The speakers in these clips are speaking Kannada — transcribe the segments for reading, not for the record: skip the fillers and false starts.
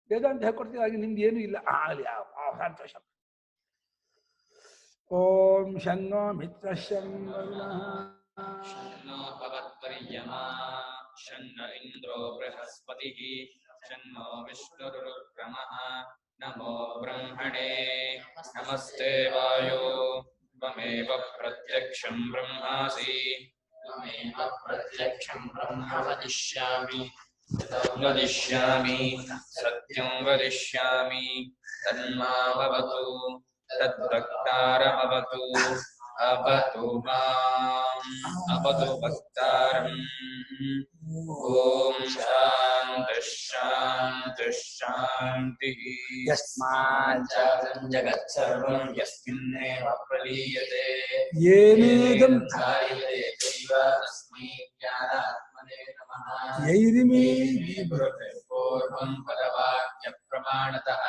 ವೇದಾಂತ ಹೇಳ್ಕೊಡ್ತೀವಿ ಹಾಗೆ ನಿಮ್ದು ಏನೂ ಇಲ್ಲ ಆಗಲಿ ಸಂತೋಷ. ಓಂ ಶನ್ನೋ ಮಿತ್ರ ಶನ್ನೋ ಭವತ್ಪರ್ಯಮಾ ಶನ್ನ ಇಂದ್ರೋ ಬೃಹಸ್ಪತಿಃ ಶನ್ನೋ ವಿಷ್ಣುರುಕ್ರಮಃ ನಮೋ ಬ್ರಹ್ಮಣೇ ನಮಸ್ತೆ ವಾಯೋ ತ್ವಮೇವ ಪ್ರತ್ಯಕ್ಷಂ ಬ್ರಹ್ಮಾಸಿ ತ್ವಮೇವ ಪ್ರತ್ಯಕ್ಷಂ ಬ್ರಹ್ಮ ವದಿಷ್ಯಾಮಿ ಸತ್ಯಂ ವದಿಷ್ಯಾಮಿ ತನ್ಮಾ ಭವತು ತದ್ಭಕ್ತಾರಮವತು ಅವತು ಮಾಂ ಅವತು ಭಕ್ತಾರಂ. ಓಂ ಶಾಂತಿ ಶಾಂತಿ ಶಾಂತಿ. ಯಸ್ಮಾಜ್ಜಾತಂ ಜಗತ್ಸರ್ವಂ ಯಸ್ಮಿನ್ನೇವ ಪ್ರಲೀಯತೆ ಏನೇದಂ ಧಾರ್ಯತೆ ದೈವ ತಸ್ಮೈ ಜ್ಞಾನಾತ್ಮನೇ ನಮಃ. ಯೈರಿಮೇ ಪೂರ್ವಂ ಪದವಾಕ್ಯ ಪ್ರಮಾಣತಃ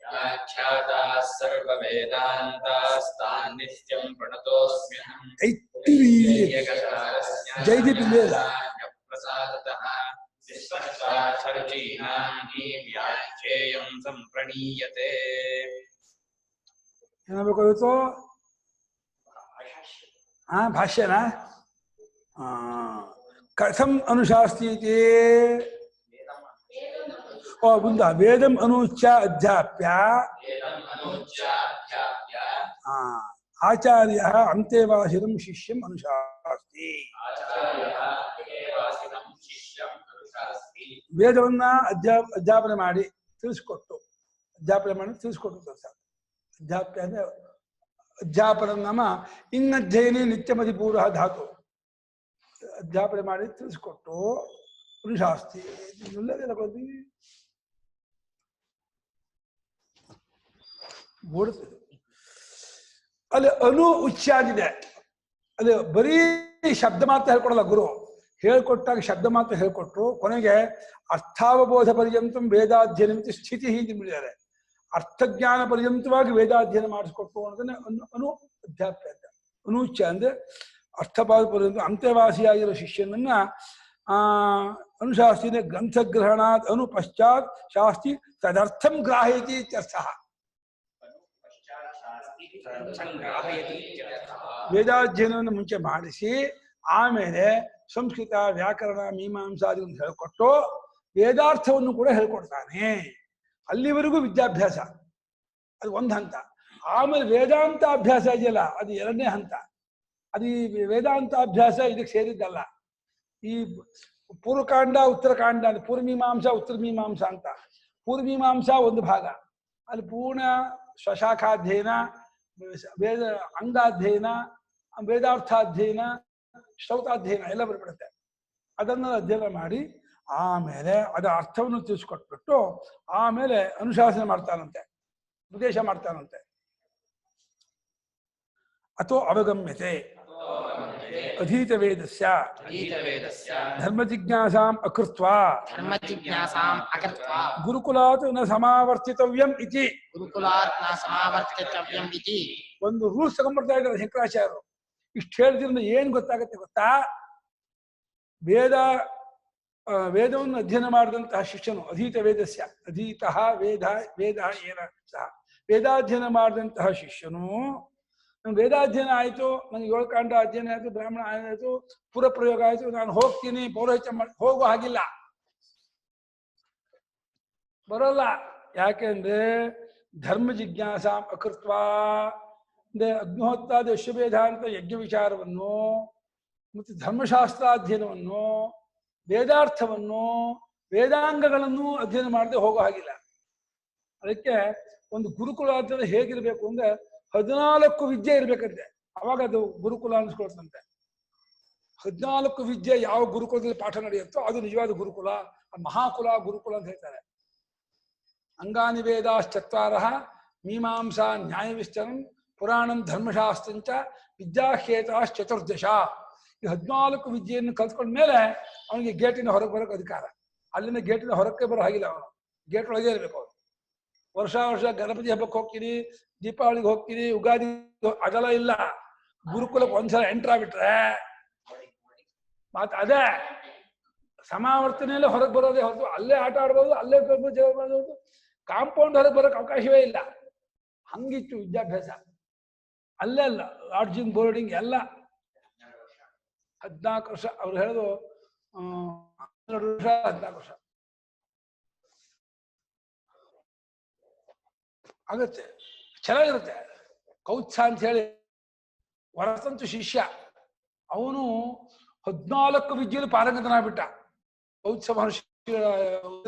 ವ್ಯಾಖ್ಯಾತಾಃ ಸರ್ವವೇದಾಂತಾಸ್ತಾನ್ ನಿತ್ಯಂ ಪ್ರಣತೋಸ್ಮ್ಯಹಂ. ಜೈದೀಪ್ ಇಲ್ಲ ಪ್ರಸಾದತಃ ವಿಶ್ವಸಾರ್ಥರ್ಜೀನಾಂ ಹಿ ವ್ಯಾಖ್ಯೇಯಂ ಸಂಪ್ರಣೀಯತೆ. ಏನಾಗಬೇಕಾಗಿತ್ತು? ಭಾಷ್ಯನಾ? ಕಥಂ ಅನುಶಾಸ್ತೀತಿ? ಮುಂದ ವೇದಂ ಅನುಚ್ಯ ಅಧ್ಯಾಪ್ಯ ಆಚಾರ್ಯ ಅಂತೆವಾಸಿನಂ ಶಿಷ್ಯಂ ಅನುಶಾಸ್ತಿ. ವೇದವನ್ನ ಅಧ್ಯಾಪನೆ ಮಾಡಿ ತಿಳಿಸ್ಕೊಟ್ಟು ಅಧ್ಯಾಪ್ಯ ಅಂದ್ರೆ ಅಧ್ಯಾಪನ ನಾಮ ಇನ್ನಧ್ಯಯನೇ ನಿತ್ಯಮಧಿಪೂರ್ವ ಧಾತು. ಅಧ್ಯಾಪನೆ ಮಾಡಿ ತಿಳಿಸ್ಕೊಟ್ಟು ಅನುಶಾಸ್ತಿ ಓಡುತ್ತದೆ. ಅಲ್ಲಿ ಅನು ಉಚ್ಚಾದಿದೆ. ಅದು ಬರೀ ಶಬ್ದ ಮಾತ್ರ ಹೇಳ್ಕೊಡಲ್ಲ ಗುರು. ಹೇಳ್ಕೊಟ್ಟಾಗ ಶಬ್ದ ಮಾತ್ರ ಹೇಳ್ಕೊಟ್ರು, ಕೊನೆಗೆ ಅರ್ಥಾವಬೋಧ ಪರ್ಯಂತಂ ವೇದಾಧ್ಯಯನ ಸ್ಥಿತಿ ಹೀಗೆ ಬಿಡಿದ್ದಾರೆ. ಅರ್ಥಜ್ಞಾನ ಪರ್ಯಂತವಾಗಿ ವೇದಾಧ್ಯಯನ ಮಾಡಿಸ್ಕೊಟ್ರು ಅನ್ನೋದನ್ನೇ ಅನು ಅಧ್ಯಾಪ್ಯ ಅಂತ. ಅನುಚ್ಛ ಅಂದ್ರೆ ಅರ್ಥಪಾದ ಪರ್ಯಂತ ಅಂತ್ಯವಾಸಿಯಾಗಿರೋ ಶಿಷ್ಯನನ್ನ ಅನುಶಾಸ್ತಿನ ಗ್ರಂಥಗ್ರಹಣಾತ್ ಅನು ಪಶ್ಚಾತ್ ಶಾಸ್ತಿ ತದರ್ಥಂ ಗ್ರಾಹಯತಿ ಇತ್ಯರ್ಥ. ವೇದಾಧ್ಯಯನವನ್ನು ಮುಂಚೆ ಮಾಡಿಸಿ ಆಮೇಲೆ ಸಂಸ್ಕೃತ ವ್ಯಾಕರಣ ಮೀಮಾಂಸಾದಿಗಳನ್ನು ಹೇಳ್ಕೊಟ್ಟು ವೇದಾರ್ಥವನ್ನು ಕೂಡ ಹೇಳ್ಕೊಡ್ತಾನೆ. ಅಲ್ಲಿವರೆಗೂ ವಿದ್ಯಾಭ್ಯಾಸ, ಅದು ಒಂದು ಹಂತ. ಆಮೇಲೆ ವೇದಾಂತ ಅಭ್ಯಾಸ ಇದೆಯಲ್ಲ, ಅದು ಎರಡನೇ ಹಂತ. ಅದು ಈ ವೇದಾಂತಾಭ್ಯಾಸ ಇದಕ್ಕೆ ಸೇರಿದ್ದಲ್ಲ. ಈ ಪೂರ್ವಕಾಂಡ ಉತ್ತರಕಾಂಡ, ಪೂರ್ವಮೀಮಾಂಸಾ ಉತ್ತರ ಮೀಮಾಂಸಾ ಅಂತ. ಪೂರ್ವಮೀಮಾಂಸಾ ಒಂದು ಭಾಗ, ಅಲ್ಲಿ ಪೂರ್ಣ ಸ್ವಶಾಖಾಧ್ಯಯನ, ವೇದ ಅಂಗಾಧ್ಯಯನ, ವೇದಾರ್ಥಾಧ್ಯಯನ, ಶ್ರೌತಾಧ್ಯಯನ ಎಲ್ಲ ಬರ್ಬಿಡುತ್ತೆ. ಅದನ್ನು ಅಧ್ಯಯನ ಮಾಡಿ ಆಮೇಲೆ ಅದರ ಅರ್ಥವನ್ನು ತಿಳಿಸ್ಕೊಟ್ಬಿಟ್ಟು ಆಮೇಲೆ ಅನುಶಾಸನ ಮಾಡ್ತಾನಂತೆ, ಉಪದೇಶ ಮಾಡ್ತಾನಂತೆ. ಅಥೋ ಅವಗಮ್ಯತೆ ಅಧೀತ ವೇದಸ್ಯ ಧರ್ಮ ಜಿಜ್ಞಾಸಾಂ ಅಕೃತ್ವಾ ಗುರುಕುಲಾತ್ ನ ಸಮಾವರ್ತಿತವ್ಯಂ ಇತಿ. ಒಂದು ರೂಲ್ಸ್ ತಗೊಂಡ್ಬರ್ತಾ ಇದ್ದಾರೆ ಶಂಕರಾಚಾರ್ಯರು. ಇಷ್ಟು ಹೇಳಿದ್ರಿಂದ ಏನ್ ಗೊತ್ತಾಗತ್ತೆ ಗೊತ್ತಾ? ವೇದವನ್ನು ಅಧ್ಯಯನ ಮಾಡಿದಂತಹ ಶಿಷ್ಯನು ಅಧೀತ ವೇದಸ್ಯ ಅಧೀತಃ ವೇದ ಏನ ಸಹ ವೇದಾಧ್ಯಯನ ಮಾಡಿದಂತಹ ಶಿಷ್ಯನು, ವೇದಾಧ್ಯಯನ ಆಯಿತು, ನನಗೆ 7 ಕಾಂಡ ಅಧ್ಯಯನ ಆಯಿತು, ಬ್ರಾಹ್ಮಣ ಆಯಿತು, ಪುರಪ್ರಯೋಗ ಆಯಿತು, ನಾನು ಹೋಗ್ತೀನಿ ಪೌರೋಹಿತ್ಯ ಮಾಡಿ ಹೋಗುವ ಹಾಗಿಲ್ಲ, ಬರೋಲ್ಲ. ಯಾಕೆಂದ್ರೆ ಧರ್ಮ ಜಿಜ್ಞಾಸ ಅಕೃತ್ವ ಅಂದ್ರೆ ಅಗ್ನಿಹೋತ್ರಾದಿ ಅಶ್ವವೇದಾಂತ ಯಜ್ಞ ವಿಚಾರವನ್ನು ಮತ್ತು ಧರ್ಮಶಾಸ್ತ್ರಾಧ್ಯಯನವನ್ನು ವೇದಾರ್ಥವನ್ನು ವೇದಾಂಗಗಳನ್ನು ಅಧ್ಯಯನ ಮಾಡದೆ ಹೋಗೋ ಹಾಗಿಲ್ಲ. ಅದಕ್ಕೆ ಒಂದು ಗುರುಕುಲ ಅಂತ ಹೇಗಿರ್ಬೇಕು ಅಂದ್ರೆ 14 ವಿದ್ಯೆ ಇರ್ಬೇಕಂತೆ, ಅವಾಗ ಅದು ಗುರುಕುಲ ಅನ್ಸ್ಕೊಳ್ತಂತೆ. 14 ವಿದ್ಯೆ ಯಾವ ಗುರುಕುಲದಲ್ಲಿ ಪಾಠ ನಡೆಯುತ್ತೋ ಅದು ನಿಜವಾದ ಗುರುಕುಲ, ಮಹಾಕುಲ ಗುರುಕುಲ ಅಂತ ಹೇಳ್ತಾರೆ. ಅಂಗಾನಿ ವೇದಾಶ್ಚತ್ವಾರ ಮೀಮಾಂಸಾ ನ್ಯಾಯ ವಿಸ್ತರಂ ಪುರಾಣಂ ಧರ್ಮಶಾಸ್ತ್ರಂಚ ವಿದ್ಯಾಹೇತಾಶ್ಚತುರ್ದಶ. ಈ 14 ವಿದ್ಯೆಯನ್ನು ಕಲ್ತ್ಕೊಂಡ್ಮೇಲೆ ಅವನಿಗೆ ಗೇಟಿನ ಹೊರಗೆ ಬರೋಕೆ ಅಧಿಕಾರ. ಅಲ್ಲಿಂದ ಗೇಟಿನ ಹೊರಕ್ಕೆ ಬರೋ ಹಾಗಿಲ್ಲ, ಅವನು ಗೇಟ್ ಒಳಗೆ ಇರಬೇಕು. ಅವನು ವರ್ಷ ಗಣಪತಿ ಹಬ್ಬಕ್ಕೆ ಹೋಗ್ತೀನಿ, ದೀಪಾವಳಿಗೆ ಹೋಗ್ತೀನಿ, ಯುಗಾದಿ ಅದೆಲ್ಲ ಇಲ್ಲ. ಗುರುಕುಲಕ್ಕೆ ಒಂದ್ಸಲ ಎಂಟ್ರ್ ಆಗ್ಬಿಟ್ರೆ ಮಾತು ಅದೇ ಸಮಾವರ್ತನೆಯಲ್ಲೇ ಹೊರಗೆ ಬರೋದೇ ಹೊರತು ಅಲ್ಲೇ ಆಟ ಆಡ್ಬೋದು, ಅಲ್ಲೇ ಜಗಳ ಮಾಡ್ಬೋದು, ಕಾಂಪೌಂಡ್ ಹೊರಗೆ ಬರೋಕೆ ಅವಕಾಶವೇ ಇಲ್ಲ. ಹಂಗಿತ್ತು ವಿದ್ಯಾಭ್ಯಾಸ. ಅಲ್ಲೇ ಅಲ್ಲ, ಲಾಡ್ಜಿಂಗ್ ಬೋರ್ಡಿಂಗ್ ಎಲ್ಲ 14 ವರ್ಷ. ಅವ್ರು ಹೇಳೋದು 12 ವರ್ಷ 14 ವರ್ಷ ಆಗತ್ತೆ. ಚೆನ್ನಾಗಿರುತ್ತೆ. ಕೌತ್ಸ ಅಂತ ಹೇಳಿ ವರತಂತು ಶಿಷ್ಯ, ಅವನು 14 ವಿದ್ಯೆಯಲ್ಲಿ ಪಾರಂಗತನಾಗ್ಬಿಟ್ಟ ಕೌತ್ಸ ಮಹರ್ಷಿಗಳ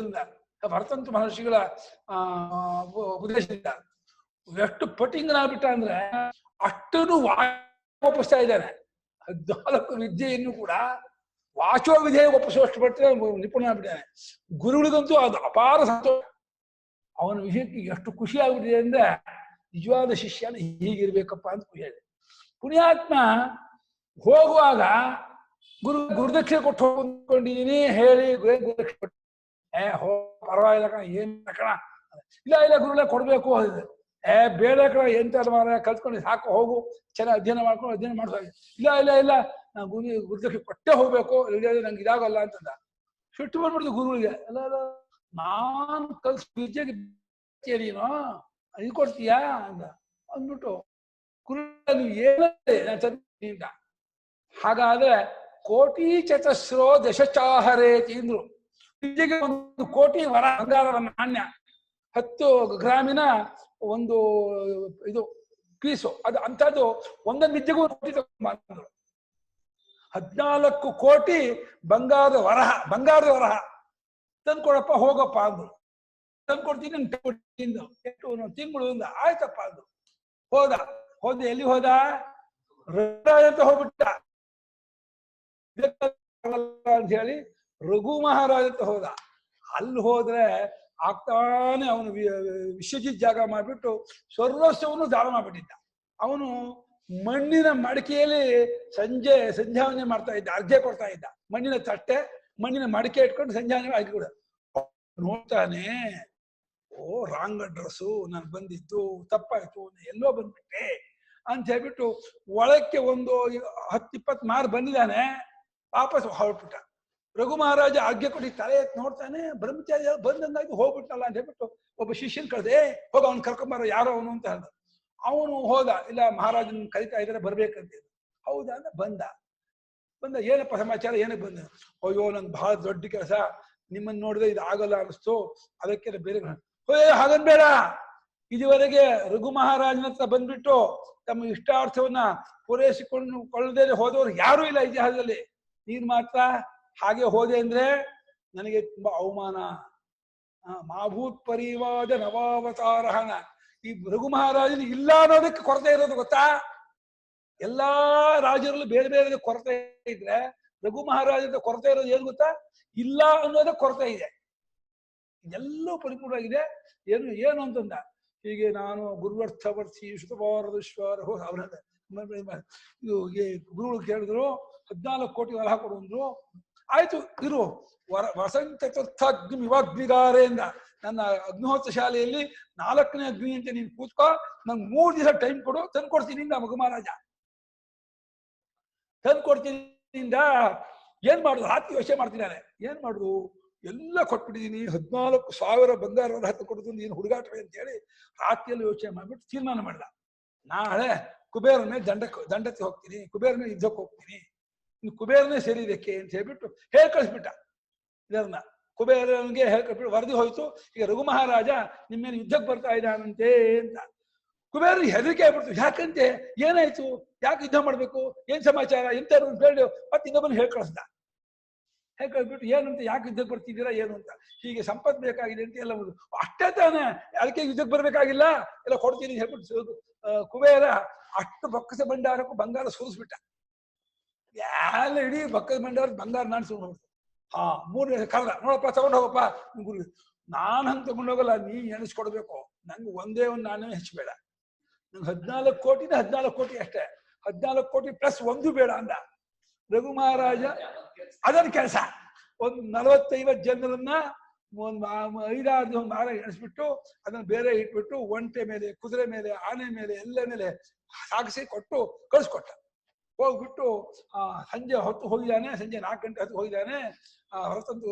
ಭರತಂತು ಮಹರ್ಷಿಗಳ ಉಪದೇಶದಿಂದ. ಎಷ್ಟು ಪಟಿಂಗನಾಗ್ಬಿಟ್ಟ ಅಂದ್ರೆ ಅಷ್ಟನ್ನು ಒಪ್ಪಿಸ್ತಾ ಇದ್ದಾನೆ. 14 ವಿದ್ಯೆಯನ್ನು ಕೂಡ ವಾಚೋ ವಿಧೇಯ ಒಪ್ಪಿಸುವಷ್ಟು ಪಟ್ಟರೆ ನಿಪುಣ ಆಗ್ಬಿಟ್ಟಿದ್ದಾನೆ. ಗುರುಗಳಿಗಂತೂ ಅದು ಅಪಾರ ಸಂತೋಷ. ಅವನ ವಿಷಯಕ್ಕೆ ಎಷ್ಟು ಖುಷಿ ಆಗ್ಬಿಟ್ಟಿದೆ ಅಂದ್ರೆ ನಿಜವಾದ ಶಿಷ್ಯನ ಹೀಗಿರ್ಬೇಕಪ್ಪ ಅಂತ ಖುಷಿ ಆಗಿದೆ. ಪುಣ್ಯಾತ್ಮ ಹೋಗುವಾಗ ಗುರುದಕ್ಷಿಣೆ ಕೊಟ್ಟು ಹೋಗ್ಕೊಂಡಿದೀನಿ ಹೇಳಿ ಗುರುದಕ್ಷಿಣೆ ಕೊಟ್ಟು ಪರವಾಗಿಲ್ಲ ಕಣ, ಏನ್ ಕಣ, ಇಲ್ಲ ಗುರುಗಳೇ ಕೊಡ್ಬೇಕು ಹೋಗಿದೆ. ಬೇಡ ಕಣ, ಎಂತ ಮಾರ ಕಲ್ತ್ಕೊಂಡು ಸಾಕು, ಹೋಗು ಚೆನ್ನಾಗಿ ಅಧ್ಯಯನ ಮಾಡ್ಕೊಂಡು ಅಧ್ಯಯನ ಮಾಡಿಸೋ. ಇಲ್ಲ ನಾನು ಗುರುದಕ್ಷಿಣೆ ಕೊಟ್ಟೆ ಹೋಗ್ಬೇಕು, ನಂಗೆ ಇದಾಗಲ್ಲ ಅಂತಂದ. ಸಿಟ್ಟು ಬಂದ್ಬಿಡ್ತು ಗುರುಗಳಿಗೆ. ಅಲ್ಲ ನಾನು ಕಲ್ಸ್ ವಿದ್ಯೆಗೆ ನೀನು ಇದು ಕೊಡ್ತೀಯಾ ಅಂತ ಅಂದ್ಬಿಟ್ಟು ಗುರು ನೀವು ಏನಿಂದ. ಹಾಗಾದ್ರೆ ಕೋಟಿ ಚತಸ್ರೋ ದಶಚಾಹರೇತಿ ಅಂದ್ರು. ವಿದ್ಯೆಗೆ 1 ಕೋಟಿ ವರ ಬಂಗಾರದ ನಾಣ್ಯ, 10 ಗ್ರಾಮಿನ ಒಂದು ಇದು ಪೀಸು, ಅದು ಅಂಥದ್ದು ಒಂದೊಂದು ವಿದ್ಯೆಗೂ 1 ಕೋಟಿ ತಗೊಂಡ್ರು. 14 ಕೋಟಿ ಬಂಗಾರದ ವರಹ ತಂದ್ಕೊಡಪ್ಪ ಹೋಗಪ್ಪ ಅಂದ್ರು. ತಂದ್ಕೊಡ್ತೀನಿ ತಿಂಗಳು ಅಂದ. ಆಯ್ತಪ್ಪ ಅಂದ್ರು. ಹೋದ ಎಲ್ಲಿ ಹೋದ? ಅಂತ ಹೋಗ್ಬಿಟ್ಟ ಅಂತ ಹೇಳಿ ರಘು ಮಹಾರಾಜ ಅಂತ ಹೋದ. ಅಲ್ಲಿ ಹೋದ್ರೆ ಆಗ್ತಾನೆ ಅವನು ವಿಶ್ವಜಿತ್ ಜಾಗ ಮಾಡ್ಬಿಟ್ಟು ಸರ್ವಸ್ವವನ್ನು ದಾನ ಮಾಡ್ಬಿಟ್ಟಿದ್ದ. ಅವನು ಮಣ್ಣಿನ ಮಡಿಕೆಯಲ್ಲಿ ಸಂಧ್ಯಾವನೆ ಮಾಡ್ತಾ ಇದ್ದ, ಅರ್ಘ್ಯ ಕೊಡ್ತಾ ಇದ್ದ. ಮಣ್ಣಿನ ತಟ್ಟೆ, ಮಣ್ಣಿನ ಮಡಿಕೆ ಇಟ್ಕೊಂಡು ಸಂಧ್ಯಾವನೆ ಆಗಿ ಕೂಡ ನೋಡ್ತಾನೆ. ರಾಂಗ್ ಅಡ್ರೆಸ್ಸು, ನಾನು ಬಂದಿದ್ದು ತಪ್ಪಾಯ್ತು, ಎಲ್ಲೋ ಬಂದ್ಬಿಟ್ಟೆ ಅಂತ ಹೇಳ್ಬಿಟ್ಟು ಒಳಕ್ಕೆ ಒಂದು 10-20 ಮಾರು ಬಂದಿದ್ದಾನೆ. ವಾಪಸ್ ಹೊರಟ್ಬಿಟ್ಟ. ರಘು ಮಹಾರಾಜ ಆಜ್ಞೆ ಕೊಟ್ಟು ತಲೆ ಎತ್ತು ನೋಡ್ತಾನೆ, ಬ್ರಹ್ಮಚಾರಿ ಬಂದಂಗಾಗಿ ಹೋಗ್ಬಿಟ್ಟಲ್ಲ ಅಂತ ಹೇಳ್ಬಿಟ್ಟು ಒಬ್ಬ ಶಿಷ್ಯನ್ ಕಳ್ದೆ, ಹೋಗ ಅವ್ನು ಕರ್ಕೊಂಬಾರ, ಯಾರೋ ಅವನು ಅಂತ ಹೇಳ್ದ. ಅವನು ಹೋದ. ಇಲ್ಲ ಮಹಾರಾಜನ್ ಕರಿತಾ ಇದ್ದಾರೆ ಬರ್ಬೇಕಂತ. ಹೌದಾ ಅಂತ ಬಂದ. ಏನಪ್ಪ ಸಮಾಚಾರ, ಏನಕ್ಕೆ ಬಂದ? ಅಯ್ಯೋ ನನ್ ಬಹಳ ದೊಡ್ಡ ಕೆಲಸ, ನಿಮ್ಮನ್ನ ನೋಡಿದ್ರೆ ಇದು ಆಗಲ್ಲ ಅನಿಸ್ತು, ಅದಕ್ಕೆ ಬೇರೆ. ಹಾಗನ್ ಬೇಡ, ಇದುವರೆಗೆ ರಘು ಮಹಾರಾಜನ ಹತ್ರ ಬಂದ್ಬಿಟ್ಟು ತಮ್ಮ ಇಷ್ಟಾರ್ಥವನ್ನ ಕೊಳ್ಳದೆ ಹೋದವರು ಯಾರೂ ಇಲ್ಲ ಇತಿಹಾಸದಲ್ಲಿ. ನೀನ್ ಮಾತ್ರ ಹಾಗೆ ಹೋದೆ ಅಂದ್ರೆ ನನಗೆ ತುಂಬಾ ಅವಮಾನ. ಮಾಭೂತ್ ಪರಿವಾದ ನವಾವತಾರಹನ. ಈ ರಘು ಮಹಾರಾಜನ ಇಲ್ಲ ಅನ್ನೋದಕ್ಕೆ ಕೊರತೆ ಇರೋದು ಗೊತ್ತಾ? ಎಲ್ಲಾ ರಾಜರಲ್ಲೂ ಬೇರೆ ಬೇರೆ ಕೊರತೆ ಇದ್ರೆ ರಘು ಮಹಾರಾಜದ ಕೊರತೆ ಇರೋದು ಏನು ಗೊತ್ತಾ? ಇಲ್ಲ ಅನ್ನೋದಕ್ಕೆ ಕೊರತೆ ಇದೆ. ಎಲ್ಲೂ ಪರಿಪೂರ್ಣವಾಗಿದೆ. ಏನು ಅಂತಂದ, ಹೀಗೆ ನಾನು ಗುರುವರ್ಥವರ್ತಿ ಶ್ರುತಪಾರದೇಶ್ವರ ಅವರ ಇದು ಗುರುಗಳು ಕೇಳಿದ್ರು 14 ಕೋಟಿ ವರಹ ಕೊಡು ಅಂದ್ರು. ಆಯ್ತು ಇರು, ವಸಂತ ಚತುರ್ಥಾಗ್ನಿ ವಿವಾಗ್ನಿಗಾರೆಯಿಂದ ನನ್ನ ಅಗ್ನಿಹೋತ್ರ ಶಾಲೆಯಲ್ಲಿ 4ನೇ ಅಗ್ನಿ ಅಂತ ನೀನು ಕೂತ್ಕೋ, ನಂಗೆ 3 ದಿವಸ ಟೈಮ್ ಕೊಡು, ತಂದ್ಕೊಡ್ತೀನಿ ಇಂದ ಮಗು ಮಹಾರಾಜ. ತಂದ್ಕೊಡ್ತೀನಿ ಇಂದ ಏನ್ ಮಾಡುದು? ರಾತ್ರಿ ಯೋಚನೆ ಮಾಡ್ತಿದ್ದಾನೆ, ಏನ್ ಮಾಡುದು? ಎಲ್ಲ ಕೊಟ್ಬಿಟ್ಟಿದ್ದೀನಿ, 14,000 ಬಂಗಾರದ ಹತ್ತು ಕೊಡುದು, ನೀನು ಹುಡುಗಾಟವೇ ಅಂತ ಹೇಳಿ ರಾತ್ರಿಯಲ್ಲಿ ಯೋಚನೆ ಮಾಡ್ಬಿಟ್ಟು ತೀರ್ಮಾನ ಮಾಡ್ದ. ನಾಳೆ ಕುಬೇರನ ಮೇಲೆ ದಂಡಕ್ಕೆ ಹೋಗ್ತೀನಿ, ಕುಬೇರನ ಮೇಲೆ ಯುದ್ಧಕ್ಕೆ ಹೋಗ್ತೀನಿ, ಇನ್ನು ಕುಬೇರನೇ ಸರಿ ಇದಕ್ಕೆ ಅಂತ ಹೇಳ್ಬಿಟ್ಟು ಹೇಳಿ ಕಳಿಸ್ಬಿಟ್ಟ. ಇದನ್ನ ಕುಬೇರನಿಗೆ ಹೇಳಿ ಕಳಿಸ್ಬಿಟ್ಟು ವರದಿ ಹೋಯ್ತು, ಈಗ ರಘು ಮಹಾರಾಜ ನಿಮ್ಮ ಮೇಲೆ ಯುದ್ಧಕ್ಕೆ ಬರ್ತಾ ಇದ್ದಾನಂತೆ ಅಂತ. ಕುಬೇರನಿಗೆ ಹೆದರಿಕೆ ಆಗ್ಬಿಡ್ತು. ಯಾಕಂತೆ, ಏನಾಯ್ತು, ಯಾಕೆ ಯುದ್ಧ ಮಾಡ್ಬೇಕು, ಏನ್ ಸಮಾಚಾರ ಎಂತ ಹೇಳಿ ಮತ್ತೆ ಇನ್ನೊಬ್ಬನ ಹೇಳಿ ಕಳಿಸ್ದ. ಹೇಗೆ ಕಳ್ಬಿಟ್ಟು ಏನಂತ, ಯಾಕೆ ಯುದ್ಧಕ್ಕೆ ಬರ್ತಿದ್ದೀರಾ ಏನು ಅಂತ, ಹೀಗೆ ಸಂಪತ್ತು ಬೇಕಾಗಿದೆ ಅಂತ ಎಲ್ಲ ಅಷ್ಟೇ ತಾನೆ, ಅದಕ್ಕೆ ಯುದ್ಧಕ್ಕೆ ಬರ್ಬೇಕಾಗಿಲ್ಲ, ಎಲ್ಲ ಕೊಡ್ತೀನಿ ಹೇಳ್ಬಿಟ್ಟು ಕುಬೇರ ಅಷ್ಟು ಬೊಕ್ಕಸ ಭಂಡಾರಕ್ಕೂ ಬಂಗಾರ ಸುರಿಸ್ಬಿಟ್ಟ. ಎಲ್ಲ ಇಡೀ ಬೊಕ್ಕಸ ಭಂಡಾರ ಬಂಗಾರ ನಾನು ಸುರಿಸ್ಬಿಡ್ತು. 3 ಕರೆದ, ನೋಡಪ್ಪ ತಗೊಂಡು ಹೋಗಪ್ಪ ಗುರು. ನಾನು ಹಂಗೆ ತಗೊಂಡೋಗಲ್ಲ, ನೀ ಎಣಿಸ್ಕೊಡ್ಬೇಕು, ನಂಗೆ ಒಂದೇ ಒಂದು ನಾನೇ ಹೆಚ್ಚಬೇಡ, ನಂಗೆ 14 ಕೋಟಿನ 14 ಕೋಟಿ ಅಷ್ಟೇ, 14 ಕೋಟಿ ಪ್ಲಸ್ 1 ಬೇಡ ಅಂದ. ರಘು ಮಹಾರಾಜ ಅದನ್ನ ಕೆಲಸ, ಒಂದು 40-50 ಜನರನ್ನ ಒಂದು 5-6 ಮಾರ ಎಣಿಸ್ಬಿಟ್ಟು ಅದನ್ನ ಬೇರೆ ಇಟ್ಬಿಟ್ಟು ಒಂಟೆ ಮೇಲೆ, ಕುದುರೆ ಮೇಲೆ, ಆನೆ ಮೇಲೆ, ಎಲ್ಲ ಮೇಲೆ ಸಾಗಿಸಿ ಕೊಟ್ಟು ಕಳಿಸ್ಕೊಟ್ಟ. ಹೋಗ್ಬಿಟ್ಟು ಸಂಜೆ ಹೊತ್ತು ಹೋಗಿದ್ದಾನೆ, ಸಂಜೆ 4 ಗಂಟೆ ಹೊತ್ತು ಹೋಗಿದ್ದಾನೆ. ಹೊರತಂತು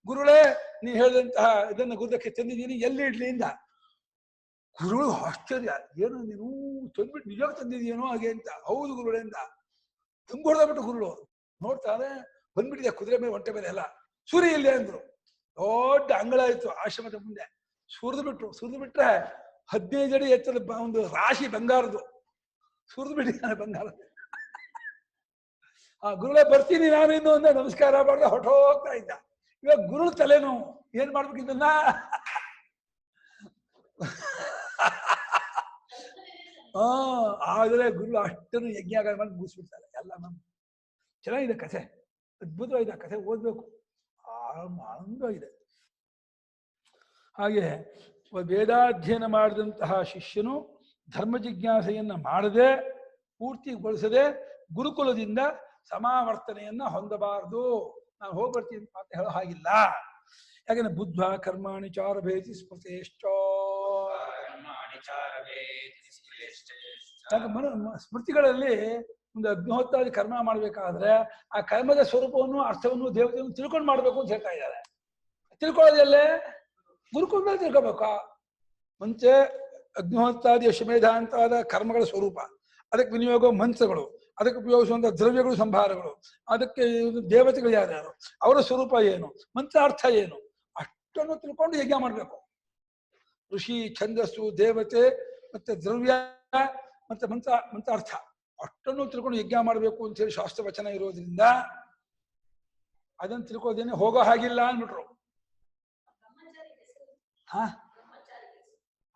ಗುರುಗಳೇ, ನೀ ಹೇಳಿದಂತಹ ಇದನ್ನು ಗುರುದಕ್ಕೆ ತಂದಿದ್ದೀನಿ, ಎಲ್ಲಿ ಇಡ್ಲಿ ಇಂದ. ಗುರುಗಳು ಆಶ್ಚರ್ಯ, ಏನು ನೀನು ತಂದ್ಬಿಟ್ಟು ನಿಜವಾಗ ತಂದಿದೀನೋ ಹಾಗೆ ಅಂತ. ಹೌದು ಗುರುಗಳಿಂದ ತುಂಬ ಹೊಡೆದ್ಬಿಟ್ಟು ಗುರುಗಳು ನೋಡ್ತಾರೆ, ಬಂದ್ಬಿಟ್ಟಿದೆ ಕುದುರೆ ಮೇಲೆ ಒಂಟೆ ಮೇಲೆ ಎಲ್ಲ. ಸೂರ್ಯ ಇಲ್ಲೇ ಅಂದ್ರು. ದೊಡ್ಡ ಅಂಗಳ ಇತ್ತು ಆಶ್ರಮದ ಮುಂದೆ. ಸುರಿದು ಬಿಟ್ರೆ 15 ಅಡಿ ಎತ್ತರದ ಒಂದು ರಾಶಿ ಬಂಗಾರದು ಸುರಿದು ಬಿಟ್ಟಿದ್ದಾನೆ ಬಂಗಾರ. ಗುರುಗಳೇ ಬರ್ತೀನಿ ನಾನು ಇನ್ನು ಅಂದ, ನಮಸ್ಕಾರ ಮಾಡ್ದೆ ಹೊರಟೋಗ್ತಾ ಇದ್ದ. ಇವಾಗ ಗುರುಳ ತಲೆನೋವು, ಏನ್ ಮಾಡ್ಬೇಕು ಇದನ್ನ? ಆದರೆ ಗುರು ಅಷ್ಟನ್ನು ಯಜ್ಞಾಗ ಮಾಡಿ ಮುಗಿಸ್ಬಿಡ್ತಾರೆ ಎಲ್ಲ. ಚೆನ್ನಾಗಿದೆ ಕಥೆ, ಅದ್ಭುತವಾಗಿದೆ ಕಥೆ, ಓದ್ಬೇಕು, ಆನಂದವಾಗಿದೆ. ಹಾಗೆ ವೇದಾಧ್ಯಯನ ಮಾಡಿದಂತಹ ಶಿಷ್ಯನು ಧರ್ಮ ಜಿಜ್ಞಾಸೆಯನ್ನ ಮಾಡದೆ, ಪೂರ್ತಿಗೊಳಿಸದೆ ಗುರುಕುಲದಿಂದ ಸಮಾವರ್ತನೆಯನ್ನ ಹೊಂದಬಾರದು. ನಾನು ಹೋಗ್ಬರ್ತೀನಿ ಅಂತ ಹೇಳೋ ಹಾಗಿಲ್ಲ. ಯಾಕಂದ್ರೆ ಬುದ್ಧ ಕರ್ಮಾಣಿ ಚಾರಭೇತಿ ಸ್ಮೃತೇಶ್ಚ, ಸ್ಮೃತಿಗಳಲ್ಲಿ ಒಂದು ಅಗ್ನಿಹೋತ್ರಾದಿ ಕರ್ಮ ಮಾಡ್ಬೇಕಾದ್ರೆ ಆ ಕರ್ಮದ ಸ್ವರೂಪವನ್ನು, ಅರ್ಥವನ್ನು, ದೇವತೆಯನ್ನು ತಿಳ್ಕೊಂಡು ಮಾಡ್ಬೇಕು ಅಂತ ಹೇಳ್ತಾ ಇದ್ದಾರೆ. ತಿಳ್ಕೊಳ್ಳೋದಲ್ಲೇ ಗುರುಕುಲದಲ್ಲಿ ತಿಳ್ಕೋಬೇಕಾ? ಮುಂಚೆ ಅಗ್ನಿಹೋತ್ರಾದಿ ಅಶ್ವಮೇಧಾಂತಾದ ಕರ್ಮಗಳ ಸ್ವರೂಪ, ಅದಕ್ಕೆ ವಿನಿಯೋಗ ಮಂತ್ರಗಳು, ಅದಕ್ಕೆ ಉಪಯೋಗಿಸುವಂತಹ ದ್ರವ್ಯಗಳು, ಸಂಭಾರಗಳು, ಅದಕ್ಕೆ ದೇವತೆಗಳು ಯಾರ್ಯಾರು, ಅವರ ಸ್ವರೂಪ ಏನು, ಮಂತ್ರಾರ್ಥ ಏನು, ಅಷ್ಟನ್ನು ತಿಳ್ಕೊಂಡು ಯಜ್ಞ ಮಾಡ್ಬೇಕು. ಋಷಿ, ಛಂದಸ್ಸು, ದೇವತೆ ಮತ್ತೆ ದ್ರವ್ಯ ಮತ್ತೆ ಮಂತ್ರಾರ್ಥ ಅಷ್ಟನ್ನು ತಿಳ್ಕೊಂಡು ಯಜ್ಞ ಮಾಡಬೇಕು ಅಂತ ಹೇಳಿ ಶಾಸ್ತ್ರ ವಚನ ಇರೋದ್ರಿಂದ ಅದನ್ನು ತಿಳ್ಕೋದೇನೆ ಹೋಗೋ ಹಾಗಿಲ್ಲ ಅಂದ್ಬಿಟ್ರು.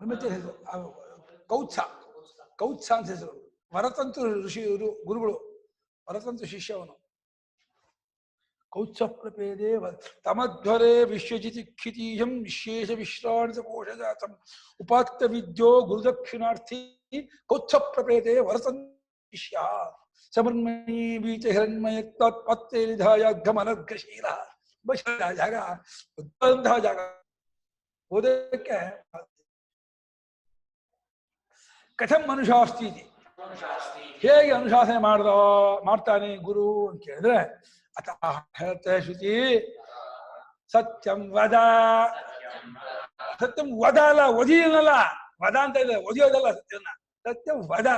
ಬ್ರಹ್ಮಚಾರಿ ಹೆಸರು ಕೌತ್ಸ ಅಂತ ಹೆಸರು. ವರತಂತು ಋಷಿ ಗುರುಗಳು, ವರತಂತು ಶಿಷ್ಯವನು. ಕೌತ್ಸ ಪ್ರಪೇದೆ ತಮಧ್ವರೇ ವಿಶ್ವಜಿತಿಕ್ಷಿತೀಯಂ ವಿಶೇಷ ವಿಶ್ರಾಣಿತ ಕೋಶಜಾತಂ ಉಪಾತ್ತ ವಿದ್ಯೋ ಗುರುದಕ್ಷಿಣಾರ್ಥಿ ಕೌತ್ಸ ಪ್ರಪೇದೆ ವರತಂತು ಶಿಷ್ಯ ಸಮನ್ಮಯೀ ಬೀಚ ಹಿರಣ್ಮಯತ್ಪತ್ತೇಲಿಧಾಯಾಘಮನರ್ಘಶೀಲ. ಜಾಗ ಉದ್ದಂತಹ ಜಾಗ ಓದಕ್ಕೆ. ಕಥಂ ಅನುಶಾಸ್ತಿ, ಹೇಗೆ ಅನುಶಾಸನೆ ಮಾಡ್ತಾನೆ ಗುರು ಅಂತ ಕೇಳಿದ್ರೆ, ಅತ ಹೇಳ್ತೆ ಶ್ರುತಿ ಸತ್ಯಂ ವದ. ಸತ್ಯಂ ವದ ಅಲ್ಲ, ಒದಿಯನಲ್ಲ, ವದ ಅಂತ ಇದೆ, ಒದಿಯೋದಲ್ಲ ಸತ್ಯನ. ಸತ್ಯಂ ವದ,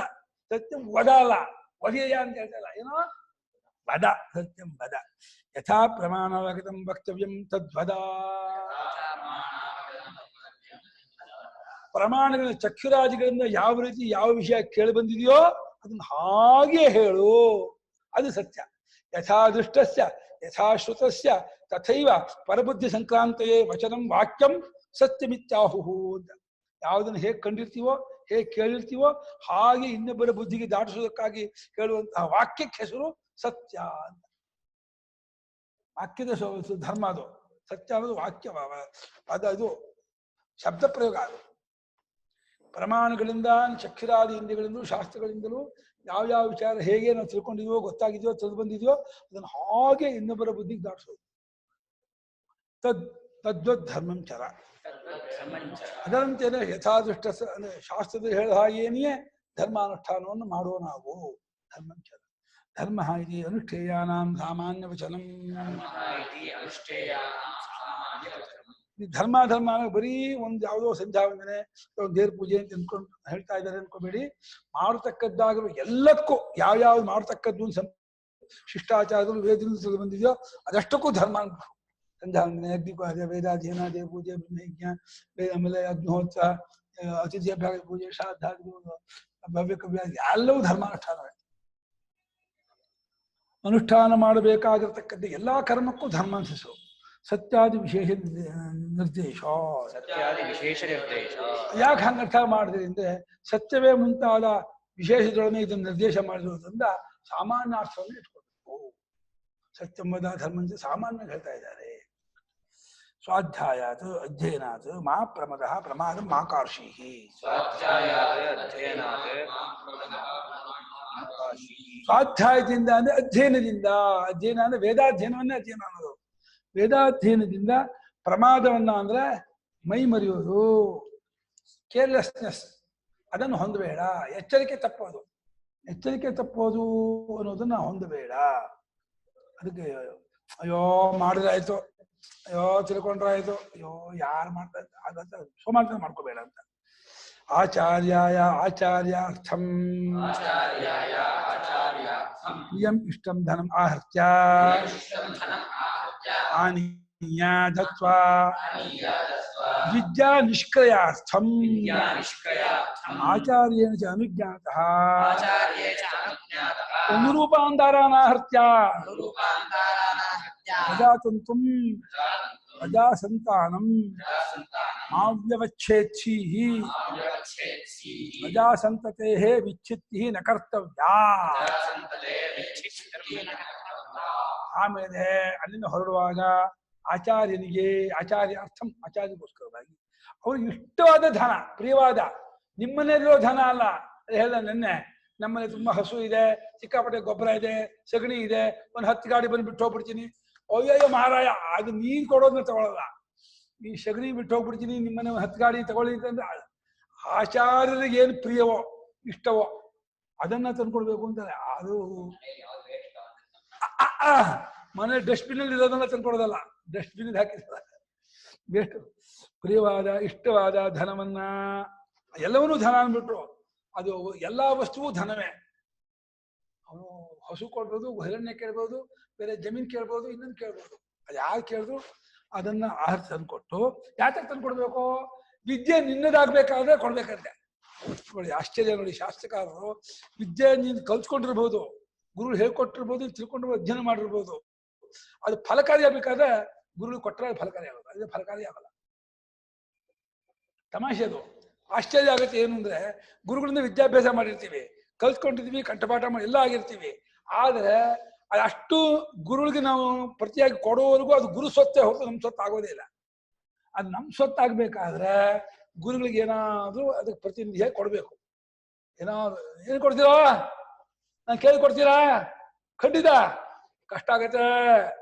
ಸತ್ಯಂ ವದ ಅಲ್ಲ, ಒದಿಯ ಅಂತ ಹೇಳ್ತಲ್ಲ, ಏನೋ ವದ, ಸತ್ಯಂ ವದ. ಯಥಾ ಪ್ರಮಾಣವಾಗತಂ ವಕ್ತವ್ಯಂ ತದ್ವದ. ಪ್ರಮಾಣಗಳ ಚಕ್ಷುರಾದಿಗಳಿಂದ ಯಾವ ರೀತಿ ಯಾವ ವಿಷಯ ಕೇಳಿ ಬಂದಿದೆಯೋ ಅದನ್ನ ಹಾಗೆ ಹೇಳು, ಅದು ಸತ್ಯ. ಯಥಾ ದೃಷ್ಟಸ್ಯ ಯಥಾ ಶ್ರುತಸ್ಯ ತಥೈವ ಪರಬುದ್ಧಿ ಸಂಕ್ರಾಂತೆಯೇ ವಚನಂ ವಾಕ್ಯಂ ಸತ್ಯಮಿತ್ಯಾಹುಹು ಅಂತ. ಯಾವುದನ್ನು ಹೇಗೆ ಕಂಡಿರ್ತೀವೋ, ಹೇಗೆ ಕೇಳಿರ್ತೀವೋ ಹಾಗೆ ಇನ್ನೊಬ್ಬರ ಬುದ್ಧಿಗೆ ದಾಟಿಸೋದಕ್ಕಾಗಿ ಕೇಳುವಂತಹ ವಾಕ್ಯಕ್ಕೆ ಹೆಸರು ಸತ್ಯ ಅಂತ. ವಾಕ್ಯದ ಧರ್ಮ ಅದು. ಸತ್ಯ ಅನ್ನೋದು ವಾಕ್ಯ, ಅದು ಶಬ್ದ ಪ್ರಯೋಗ. ಅದು ಪ್ರಮಾಣಗಳಿಂದ, ಚಕ್ಷುರಾದಿ ಇಂದ್ರಿಯಗಳಿಂದಲೂ ಶಾಸ್ತ್ರಗಳಿಂದಲೂ ಯಾವ್ಯಾವ ವಿಚಾರ ಹೇಗೆ ನಾವು ತಿಳ್ಕೊಂಡಿದೀವೋ, ಗೊತ್ತಾಗಿದೆಯೋ, ತಿಳಿದು ಬಂದಿದೆಯೋ ಅದನ್ನು ಹಾಗೆ ಇನ್ನೊಬ್ಬರ ಬುದ್ಧಿಗೆ ದಾಟಿಸೋದು. ತದ್ವದ್ ಧರ್ಮಂ ಚರ. ಅದರಂತೆಯೇ ಯಥಾದೃಷ್ಟ ಶಾಸ್ತ್ರದ ಹೇಳಿದ ಹಾಗೇನೆಯೇ ಧರ್ಮಾನುಷ್ಠಾನವನ್ನು ಮಾಡುವ ನಾವು. ಧರ್ಮಂ ಚರ. ಧರ್ಮ ಇತಿ ಅನುಷ್ಠೇಯಾನಾಂ ಸಾಮಾನ್ಯ ವಚನಂ. ಧರ್ಮ ಬರೀ ಒಂದು ಯಾವುದೋ ಸಂಧ್ಯಾ ವಂದನೆ, ದೇವ್ರ ಪೂಜೆ ಅಂತ ಅನ್ಕೊಂಡು ಹೇಳ್ತಾ ಇದ್ದಾರೆ ಅನ್ಕೋಬೇಡಿ. ಮಾಡತಕ್ಕದ್ದಾಗಲೂ ಎಲ್ಲಕ್ಕೂ ಯಾವ್ಯಾವ್ದು ಮಾಡತಕ್ಕದ್ದು ಶಿಷ್ಟಾಚಾರಗಳು ವೇದದಿಂದ ತಿಳಿದು ಬಂದಿದೆಯೋ ಅದಷ್ಟಕ್ಕೂ ಧರ್ಮ ಅನ್ಬೇಕು. ಸಂಧ್ಯಾ ವಂದನೆ, ಅಗ್ನಿಕಾರ್ಯ, ವೇದಾಧ್ಯಯನ, ದೇವ ಪೂಜೆ, ಬ್ರಹ್ಮಯಜ್ಞ, ಆಮೇಲೆ ಅಗ್ನಿಹೋತ್ರ, ಅತಿಥಿ ಅಭ್ಯಾಸ ಪೂಜೆ, ಶ್ರಾದ್ದಾದಿಗಳು, ಭವ್ಯ ಕವ್ಯ, ಎಲ್ಲವೂ ಧರ್ಮಾನುಷ್ಠಾನವೇ. ಅನುಷ್ಠಾನ ಮಾಡಬೇಕಾಗಿರ್ತಕ್ಕಂಥ ಎಲ್ಲಾ ಕರ್ಮಕ್ಕೂ ಧರ್ಮ ಅನಿಸು. ಸತ್ಯಾದಿ ವಿಶೇಷ ನಿರ್ದೇಶ. ಯಾಕೆ ಹಂಗರ್ಥ ಮಾಡಿದ್ರಿ ಅಂದ್ರೆ, ಸತ್ಯವೇ ಮುಂತಾದ ವಿಶೇಷದೊಡನೆ ಇದನ್ನು ನಿರ್ದೇಶ ಮಾಡಿರೋದ್ರಿಂದ ಸಾಮಾನ್ಯ ಅರ್ಥವನ್ನು ಇಟ್ಕೊಳ್ಬೇಕು. ಸತ್ಯಂಬದ ಧರ್ಮ ಸಾಮಾನ್ಯ ಹೇಳ್ತಾ ಇದ್ದಾರೆ. ಸ್ವಾಧ್ಯಾಯಾತ್ ಅಧ್ಯಯನಾತ್ ಮಾ ಪ್ರಮದ ಪ್ರಮಾದ ಮಾ ಕಾರ್ಷಿ. ಸ್ವಾಧ್ಯಾಯದಿಂದ ಅಂದ್ರೆ ಅಧ್ಯಯನದಿಂದ. ಅಧ್ಯಯನ ಅಂದ್ರೆ ವೇದಾಧ್ಯಯನವನ್ನೇ ಅಧ್ಯಯನ ಅನ್ನೋದು. ವೇದಾಧ್ಯಯನದಿಂದ ಪ್ರಮಾದವನ್ನ ಅಂದ್ರೆ ಮೈ ಮರೆಯೋದು, ಕೇರ್ಲೆಸ್ನೆಸ್, ಅದನ್ನು ಹೊಂದಬೇಡ, ಎಚ್ಚರಿಕೆ ತಪ್ಪೋದು. ಎಚ್ಚರಿಕೆ ತಪ್ಪೋದು ಅನ್ನೋದನ್ನ ಹೊಂದಬೇಡ. ಅದಕ್ಕೆ ಅಯ್ಯೋ ಮಾಡಿದ್ರಾಯ್ತು, ಅಯ್ಯೋ ತಿಳ್ಕೊಂಡ್ರಾಯ್ತು, ಅಯ್ಯೋ ಯಾರು ಮಾಡ್ತಾ ಹಾಗಂತ ಸೋಮಾರ್ಥ ಮಾಡ್ಕೋಬೇಡ ಅಂತ. ಆಚಾರ್ಯಾಯ ಆಚಾರ್ಯಾರ್ಥಂ ಇಯಂ ಇಷ್ಟಂ ಧನಂ ಆಹರ್ತ್ಯ ಆನೀಯ ದತ್ವಾ ವಿದ್ಯಾ ನಿಷ್ಕ್ರಯಾರ್ಥಂ ಆಚಾರ್ಯೇಣ ಚ ಅನುಜ್ಞಾತಃ ಅನುರೂಪಾಂಧಾರಾನಾಹರ್ತ್ಯ ಪ್ರಜಾತಂತುಂ ಪ್ರಜಾಸಂತಾನಂ ಅವ್ಯವಚ್ಛೇತ್ಸೀಃ ಪ್ರಜಾಸಂತತೇಃ ವಿಚ್ಛಿತ್ತಿಃ ನ ಕರ್ತವ್ಯಾ. ಆಮೇಲೆ ಅಲ್ಲಿಂದ ಹೊರಡುವಾಗ ಆಚಾರ್ಯನಿಗೆ ಆಚಾರ್ಯಾರ್ಥಂ ಆಚಾರ್ಯಗೋಸ್ಕರವಾಗಿ ಅವ್ರಿಗೆ ಇಷ್ಟವಾದ ಧನ, ಪ್ರಿಯವಾದ, ನಿಮ್ಮನೇಲಿರೋ ಧನ ಅಲ್ಲ. ಅದು ಹೇಳ್ದ ನೆನ್ನೆ, ನಮ್ಮನೆ ತುಂಬಾ ಹಸು ಇದೆ, ಸಿಕ್ಕಾಪಟ್ಟೆ ಗೊಬ್ಬರ ಇದೆ, ಸಗಣಿ ಇದೆ, ಒಂದು 10 ಗಾಡಿ ಬಂದು ಬಿಟ್ಟು ಹೋಗ್ಬಿಡ್ತೀನಿ. ಅಯ್ಯಯ್ಯೋ ಮಹಾರಾಯ, ಅದು ನೀನ್ ಕೊಡೋದನ್ನ ತಗೊಳ್ಳಲ್ಲ, ಈ ಸಗಣಿ ಬಿಟ್ಟು ಹೋಗ್ಬಿಡ್ತೀನಿ, ನಿಮ್ಮನೆ 10 ಗಾಡಿ ತಗೊಳ್ಳಿ ಅಂತಂದ್ರೆ ಆಚಾರ್ಯರಿಗೆ ಏನು ಪ್ರಿಯವೋ ಇಷ್ಟವೋ ಅದನ್ನ ತಂದ್ಕೊಡ್ಬೇಕು ಅಂತಾರೆ. ಅದು ಮನೆ ಡಸ್ಟ್ಬಿನ್ ಅಲ್ಲಿ ಇರೋದನ್ನ ತಂದ್ಕೊಡೋದಲ್ಲ, ಡಸ್ಟ್ಬಿನ್ ಹಾಕಿದ ವೇಸ್ಟ್. ಪ್ರಿಯವಾದ ಇಷ್ಟವಾದ ಧನವನ್ನ, ಎಲ್ಲವನ್ನೂ ಧನ ಅಂದ್ಬಿಟ್ರು. ಅದು ಎಲ್ಲಾ ವಸ್ತುವು ಧನವೇ. ಅವನು ಹಸು ಕೊಡ್ಬೋದು, ಹಿರಣ್ಯ ಕೇಳ್ಬೋದು, ಬೇರೆ ಜಮೀನ್ ಕೇಳ್ಬೋದು, ಇನ್ನೊಂದು ಕೇಳ್ಬೋದು. ಅದು ಯಾರು ಕೇಳಿದ್ರು ಅದನ್ನ ಆಹಾರ ತಂದ್ಕೊಟ್ಟು, ಯಾತಕ್ಕೆ ತಂದ್ಕೊಡ್ಬೇಕು? ವಿದ್ಯೆ ನಿನ್ನದಾಗ್ಬೇಕಾದ್ರೆ ಕೊಡ್ಬೇಕಂತೆ. ನೋಡಿ ಆಶ್ಚರ್ಯ ನೋಡಿ, ಶಾಸ್ತ್ರಕಾರರು ವಿದ್ಯೆ ನೀನು ಕಲ್ತ್ಕೊಂಡಿರ್ಬೋದು, ಗುರು ಹೇಳ್ಕೊಟ್ಟಿರ್ಬೋದು, ತಿಳ್ಕೊಂಡಿರ್ಬೋದು, ಅಧ್ಯಯನ ಮಾಡಿರ್ಬೋದು, ಅದು ಫಲಕಾರಿ ಆಗ್ಬೇಕಾದ್ರೆ ಗುರು ಕೊಟ್ಟರೆ ಫಲಕಾರಿ ಆಗೋದು, ಅದೇ ಫಲಕಾರಿ ಆಗಲ್ಲ. ತಮಾಷೆ ಅದು. ಆಶ್ಚರ್ಯ ಆಗುತ್ತೆ ಏನು ಅಂದ್ರೆ, ಗುರುಗಳಿಂದ ವಿದ್ಯಾಭ್ಯಾಸ ಮಾಡಿರ್ತೀವಿ, ಕಲ್ತ್ಕೊಂಡಿರ್ತೀವಿ, ಕಂಠಪಾಠ ಮಾಡಿ ಎಲ್ಲ ಆಗಿರ್ತೀವಿ, ಆದ್ರೆ ಅಷ್ಟು ಗುರುಗಳಿಗೆ ನಾವು ಪ್ರತಿಯಾಗಿ ಕೊಡುವವರೆಗೂ ಅದು ಗುರು ಸ್ವತ್ತೇ ಹೊರತು ನಮ್ಮ ಸ್ವತ್ತು ಆಗೋದೇ ಇಲ್ಲ. ಅದು ನಮ್ಮ ಸ್ವತ್ತಾಗಬೇಕಾದ್ರೆ ಗುರುಗಳಿಗೆ ಏನಾದ್ರೂ ಅದಕ್ಕೆ ಪ್ರತಿನಿಧಿ ಕೊಡ್ಬೇಕು. ಏನು ಕೊಡ್ತೀರಾ? ನಾನು ಕೇಳಿ ಕೊಡ್ತೀರಾ? ಖಂಡಿತ ಕಷ್ಟ ಆಗತ್ತೆ,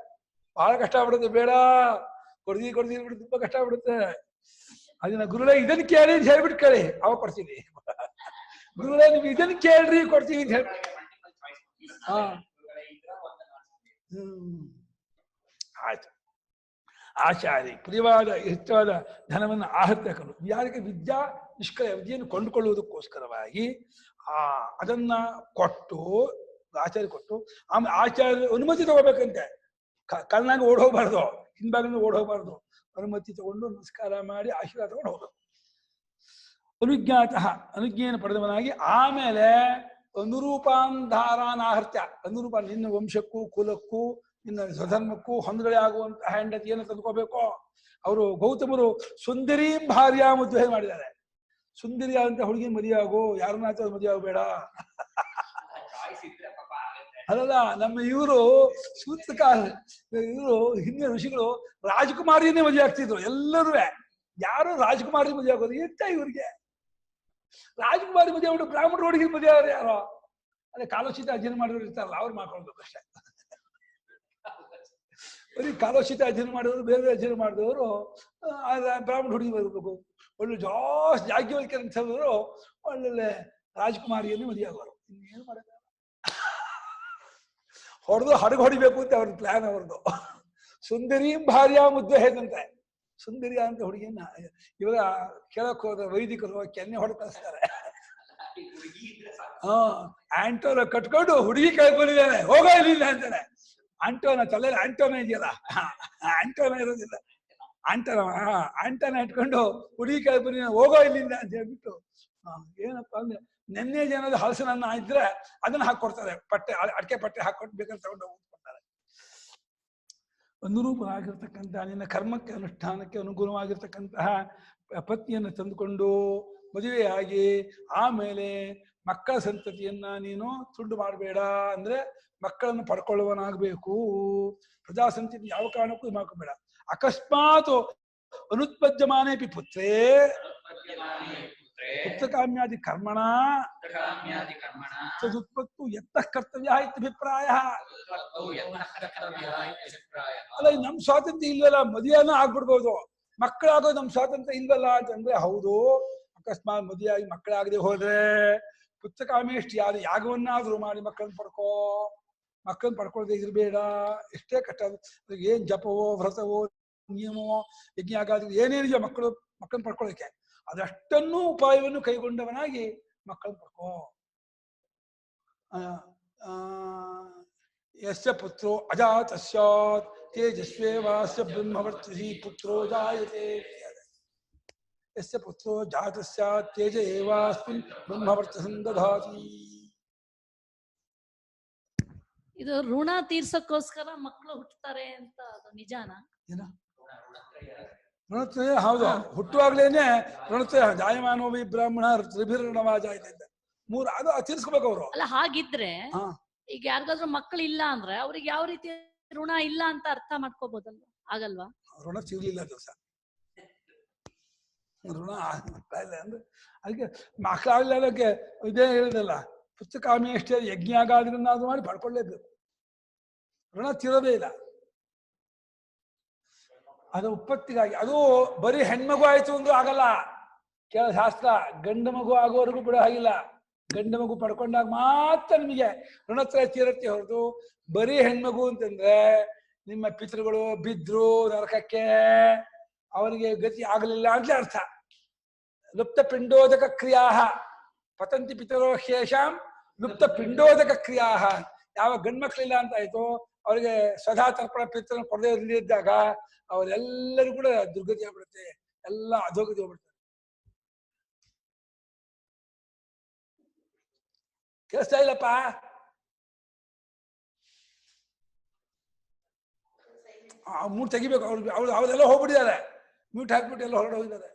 ಬಹಳ ಕಷ್ಟ ಆಗ್ಬಿಡುತ್ತೆ. ಬೇಡ, ಕೊಡ್ತೀವಿ ತುಂಬಾ ಕಷ್ಟ ಆಗ್ಬಿಡುತ್ತೆ. ಅದನ್ನ ಗುರುಗಳೇ ಇದನ್ನ ಕೇಳಿ ಅಂತ ಹೇಳ್ಬಿಟ್ಟು ಕೇಳಿ, ಅವಾಗ ಕೊಡ್ತೀವಿ. ಗುರುಗಳೇ ನೀವು ಇದನ್ನ ಕೇಳ್ರಿ ಕೊಡ್ತೀವಿ ಅಂತ ಹೇಳಿ. ಆಯ್ತು. ಆಚಾರ್ಯ ಪ್ರಿಯವಾದ ಇಷ್ಟವಾದ ಧನವನ್ನು ಆಹತ್ಯಕರು ಯಾರಿಗೆ ವಿದ್ಯಾ ನಿಷ್ಕ್ರಯ ವಿದ್ಯೆಯನ್ನು ಕೊಂಡುಕೊಳ್ಳುವುದಕ್ಕೋಸ್ಕರವಾಗಿ ಅದನ್ನ ಕೊಟ್ಟು, ಆಚಾರ್ಯ ಕೊಟ್ಟು, ಆಮೇಲೆ ಆಚಾರ್ಯ ಅನುಮತಿ ತಗೋಬೇಕಂತೆ. ಕಣ್ಣಾಗ ಓಡ್ ಹೋಗ್ಬಾರ್ದು, ಹಿಂಬಾಗಿಲಿಂದ ಓಡ್ ಹೋಗ್ಬಾರ್ದು, ಅನುಮತಿ ತಗೊಂಡು ನಮಸ್ಕಾರ ಮಾಡಿ ಆಶೀರ್ವಾದ ತಗೊಂಡು ಹೋಗ್ಬೇಕು. ಅನುಜ್ಞಾತಃ ಅನುಜ್ಞೆಯನ್ನು ಪಡೆದವನಾಗಿ ಆಮೇಲೆ ಅನುರೂಪಾಂಧಾರಾನಾಹರ್ತ್ಯ, ಅನುರೂಪ ನಿನ್ನ ವಂಶಕ್ಕೂ ಕುಲಕ್ಕೂ ನಿನ್ನ ಸ್ವಧರ್ಮಕ್ಕೂ ಹೊಂದಗಡೆ ಆಗುವಂತಹ ಹೆಂಡತಿಯನ್ನು ತಂದ್ಕೋಬೇಕು. ಅವರು ಗೌತಮರು ಸುಂದರೀಂ ಭಾರ್ಯ ಮದುವೆ ಮಾಡಿದ್ದಾರೆ. ಸುಂದರಿ ಅಂತ ಹುಡುಗಿ ಮದುವೆ ಆಗು, ಯಾರನ್ನಾಚ ಮದುವೆ ಆಗಬೇಡ. ಅಲ್ಲಲ್ಲ, ನಮ್ಮ ಇವರು ಸೂತ್ರಕಾರ ಇವರು ಹಿಂದಿನ ಋಷಿಗಳು ರಾಜಕುಮಾರಿಯನ್ನೇ ಮದುವೆ ಆಗ್ತಿದ್ರು. ಎಲ್ಲರೂ ಯಾರು ರಾಜಕುಮಾರಿ ಮದುವೆ ಆಗೋದು ಎಂತ ಇವ್ರಿಗೆ? ರಾಜಕುಮಾರಿ ಮದುವೆ ಆಗ್ಬಿಟ್ಟು ಬ್ರಾಹ್ಮಣ ಹುಡುಗಿ ಮದುವೆ ಆದ್ರೆ ಯಾರೋ ಅದೇ ಕಾಲೋಚಿತ ಅಧ್ಯಯನ ಮಾಡಿದ್ರು ಇರ್ತಾರಲ್ಲ, ಅವ್ರು ಮಾಡ್ಕೊಳ್ಬೇಕು ಅಷ್ಟೇ. ಬರೀ ಕಾಲೋಚಿತ ಅಧ್ಯಯನ ಮಾಡಿದವರು, ಬೇರೆ ಅಧ್ಯಯನ ಮಾಡಿದವರು ಬ್ರಾಹ್ಮಣ ಹುಡುಗಿ ಬರಬೇಕು. ಒಳ್ಳೆ ಜಾಸ್ತಿ ಜಾಗ್ಯವಲ್ಕೆ ಅಂತವರು ಒಳ್ಳೊಳ್ಳೆ ರಾಜಕುಮಾರಿಯನ್ನು ಮದುವೆ ಆಗೋರು. ಇನ್ನೇನು ಮಾಡೋದು, ಹೊಡೆದು ಹಡಗು ಹೊಡಿಬೇಕು ಅಂತ ಅವ್ರ ಪ್ಲಾನ್ ಅವ್ರದ್ದು. ಸುಂದರಿ ಭಾರ್ಯ ಮುದ್ದೆ ಹೇದಂತೆ. ಸುಂದರಿಯ ಅಂತ ಹುಡುಗಿಯನ್ನ ಇವಾಗ ಕೇಳಕ್ ಹೋದ ವೈದಿಕರು ಕೆನ್ನೆ ಹೊಡೆ ಕಳಿಸ್ತಾರೆ. ಆಂಟೋನ ಕಟ್ಕೊಂಡು ಹುಡುಗಿ ಕಳ್ಕೊಂಡಿದ್ದಾನೆ, ಹೋಗ ಇಲ್ಲಿಲ್ಲ ಅಂತಾನೆ. ಆಂಟೋನ ತಲೆ ಆಂಟೋನ ಇದೆಯಲ್ಲ, ಆಂಟೋನ ಇರೋದಿಲ್ಲ, ಆಂಟೋನ ಇಟ್ಕೊಂಡು ಹುಡುಗಿ ಕಳ್ಕೊಂಡಿದ್ದಾನೆ, ಹೋಗೋ ಇಲ್ಲಿಂದ ಅಂತ ಹೇಳ್ಬಿಟ್ಟು ಏನಪ್ಪಾ ಅಂದ್ರೆ ನೆನ್ನೆ ಜನದ ಹಲಸನನ್ನ ಇದ್ರೆ ಅದನ್ನ ಹಾಕೊಡ್ತಾರೆ, ಪಟ್ಟೆ ಅಡಿಕೆ ಪಟ್ಟೆ ಹಾಕೊಟ್ಟು ಬೇಕಾದ್ರೆ ತಗೊಂಡು ಹೋಗ್ಕೊಡ್ತಾರೆ. ಅನುರೂಪವಾಗಿರ್ತಕ್ಕಂಥ ನಿನ್ನ ಕರ್ಮಕ್ಕೆ ಅನುಷ್ಠಾನಕ್ಕೆ ಅನುಗುಣವಾಗಿರ್ತಕ್ಕಂತಹ ಪತ್ನಿಯನ್ನು ತಂದುಕೊಂಡು ಮದುವೆಯಾಗಿ ಆಮೇಲೆ ಮಕ್ಕಳ ಸಂತತಿಯನ್ನ ನೀನು ತುಂಡು ಮಾಡಬೇಡ. ಅಂದ್ರೆ ಮಕ್ಕಳನ್ನು ಪಡ್ಕೊಳ್ಳುವನಾಗಬೇಕು. ಪ್ರಜಾ ಸಂತತಿ ಯಾವ ಕಾರಣಕ್ಕೂ ಮಾಡ್ಕೋಬೇಡ. ಅಕಸ್ಮಾತ್ ಅನುತ್ಪದ್ಯಮಾನೇಪಿ ಪುತ್ರೇ ಪುತ್ರಕಾಮ್ಯಾದಿ ಕರ್ಮಣ ತದುತ್ಪತ್ತು ಯತ್ನಃ ಕರ್ತವ್ಯ ಇತ್ಯಭಿಪ್ರಾಯ. ಅಲ್ಲ, ನಮ್ ಸ್ವಾತಂತ್ರ್ಯ ಇಲ್ವಲ್ಲ, ಮದುವೆನೂ ಆಗ್ಬಿಡ್ಬೋದು, ಮಕ್ಕಳಾಗೋದು ನಮ್ ಸ್ವಾತಂತ್ರ್ಯ ಇಲ್ವಲ್ಲ ಅಂತಂದ್ರೆ ಹೌದು. ಅಕಸ್ಮಾತ್ ಮದುವೆಯಾಗಿ ಮಕ್ಕಳಾಗದೆ ಹೋದ್ರೆ ಪುತ್ರಕಾಮೇಷ್ಟಿ ಯಾರು ಯಾಗವನ್ನಾದ್ರೂ ಮಾಡಿ ಮಕ್ಕಳನ್ನ ಪಡ್ಕೋ, ಮಕ್ಕಳನ್ನ ಪಡ್ಕೊಳ್ಳದೆ ಇರಬೇಡ. ಎಷ್ಟೇ ಕಷ್ಟ ಏನ್ ಜಪವೋ ವ್ರತವೋ ನಿಯಮವೋ ಯಜ್ಞ ಆಗಾದ್ರು ಏನೇನಿದೆಯೋ ಮಕ್ಕಳನ್ನ ಪಡ್ಕೊಳ್ಳೋಕೆ ಅದಷ್ಟನ್ನೂ ಉಪಾಯವನ್ನು ಕೈಗೊಂಡವನಾಗಿ ಮಕ್ಕಳನ್ನ ಪಡ್ಕೋ. ಯಸ್ಯ ಪುತ್ರೋ ಅಜಾತ ಸ್ಯಾತ್ ತೇಜಸ್ವೇವಾಸ್ಯ ಬ್ರಹ್ಮವರ್ತಿಸಿ ಪುತ್ರೋ ಜಾಯತೆ. ಯಸ್ಯ ಪುತ್ರೋ ಜಾತ ಸ್ಯಾತ್ ತೇಜ ಏವಾಸ್ಮಿನ್ ಬ್ರಹ್ಮವರ್ಚಸಂ ದಧಾತಿ. ಇದು ಋಣ ತೀರ್ಸಕ್ಕೋಸ್ಕರ ಮಕ್ಕಳು ಹುಟ್ಟುತ್ತಾರೆ ಅಂತ ಅದು ನಿಜಾನಾ? ಏನ ಋಣತ್ರಯ? ಹೌದು, ಹುಟ್ಟುವಾಗ್ಲೇನೆ ಋಣತ್ರಯ. ಜಾಯಮಾನೋವಿ ಬ್ರಾಹ್ಮಣ ತ್ರಿಭಿರ್ಣವಾಜ ಇದೆ ಮೂರು, ಅದು ತೀರ್ಸ್ಕೋಬೇಕು ಅವರು. ಅಲ್ಲ, ಹಾಗಿದ್ರೆ ಈಗ ಯಾರಿಗಾದ್ರೂ ಮಕ್ಕಳು ಇಲ್ಲ ಅಂದ್ರೆ ಅವ್ರಿಗೆ ಯಾವ ರೀತಿ ಋಣ ಇಲ್ಲ ಅಂತ ಅರ್ಥ ಮಾಡ್ಕೋಬಹುದಲ್ವಾ? ಆಗಲ್ವಾ? ಋಣ ತೀರ್ಲಿಲ್ಲ ದಿವಸ ಋಣ ಇಲ್ಲ ಅಂದ್ರೆ ಅದಕ್ಕೆ ಮಕ್ಕಳಾಗಲಿಲ್ಲ. ಅದಕ್ಕೆ ಇದೇ ಹೇಳಿದಲ್ಲ, ಪುಸ್ತಕಾಮೇಷ್ಟೇ ಯಜ್ಞ ಆಗಾದ್ರಿಂದ ಅದು ಮಾಡಿ ಪಡ್ಕೊಳ್ಳೇಬೇಕು. ಋಣ ತೀರೋದೇ ಇಲ್ಲ. ಅದು ಉತ್ಪತ್ತಿಗಾಗಿ. ಅದು ಬರೀ ಹೆಣ್ಮಗು ಆಯ್ತು ಅಂದ್ರೂ ಆಗಲ್ಲ. ಕೆಲ ಶಾಸ್ತ್ರ ಗಂಡು ಮಗು ಆಗೋವರೆಗೂ ಬಿಡೋ ಹಾಗಿಲ್ಲ. ಗಂಡು ಮಗು ಪಡ್ಕೊಂಡಾಗ ಮಾತ್ರ ನಿಮಗೆ ಋಣತ್ರಯ ತೀರತ್ತೆ ಹೊರತು ಬರೀ ಹೆಣ್ಮಗು ಅಂತಂದ್ರೆ ನಿಮ್ಮ ಪಿತೃಗಳು ಬಿದ್ರು ನರಕಕ್ಕೆ, ಅವರಿಗೆ ಗತಿ ಆಗಲಿಲ್ಲ ಅಂತಲೇ ಅರ್ಥ. ಲುಪ್ತ ಪಿಂಡೋದಕ ಕ್ರಿಯಾ ಪತಂತಿ ಪಿತರೋ ಶೇಷಾಂ ಲುಪ್ತ ಪಿಂಡೋದಕ ಕ್ರಿಯಾ. ಯಾವ ಗಂಡ್ಮಕ್ಳಿಲ್ಲ ಅಂತ ಆಯ್ತು ಅವರಿಗೆ ಸ್ವಧಾ ತರ್ಪಣ ಪಿತೃ ಕೊಡದೇ ಇದ್ದಾಗ ಅವರೆಲ್ಲರೂ ಕೂಡ ದುರ್ಗತಿ ಆಗ್ಬಿಡುತ್ತೆ, ಎಲ್ಲ ಅಧೋಗತಿ ಹೋಗ್ಬಿಡ್ತಾರೆ. ಕೇಳಿಸ್ತಾ ಇಲ್ಲಪ್ಪ? ಮೂರು ತೆಗಿಬೇಕು. ಅವ್ರೆಲ್ಲ ಹೋಗ್ಬಿಟ್ಟಿದ್ದಾರೆ, ಮ್ಯೂಟ್ ಹಾಕ್ಬಿಟ್ಟು ಎಲ್ಲ ಹೊರಗಡೆ ಹೋಗಿದ್ದಾರೆ.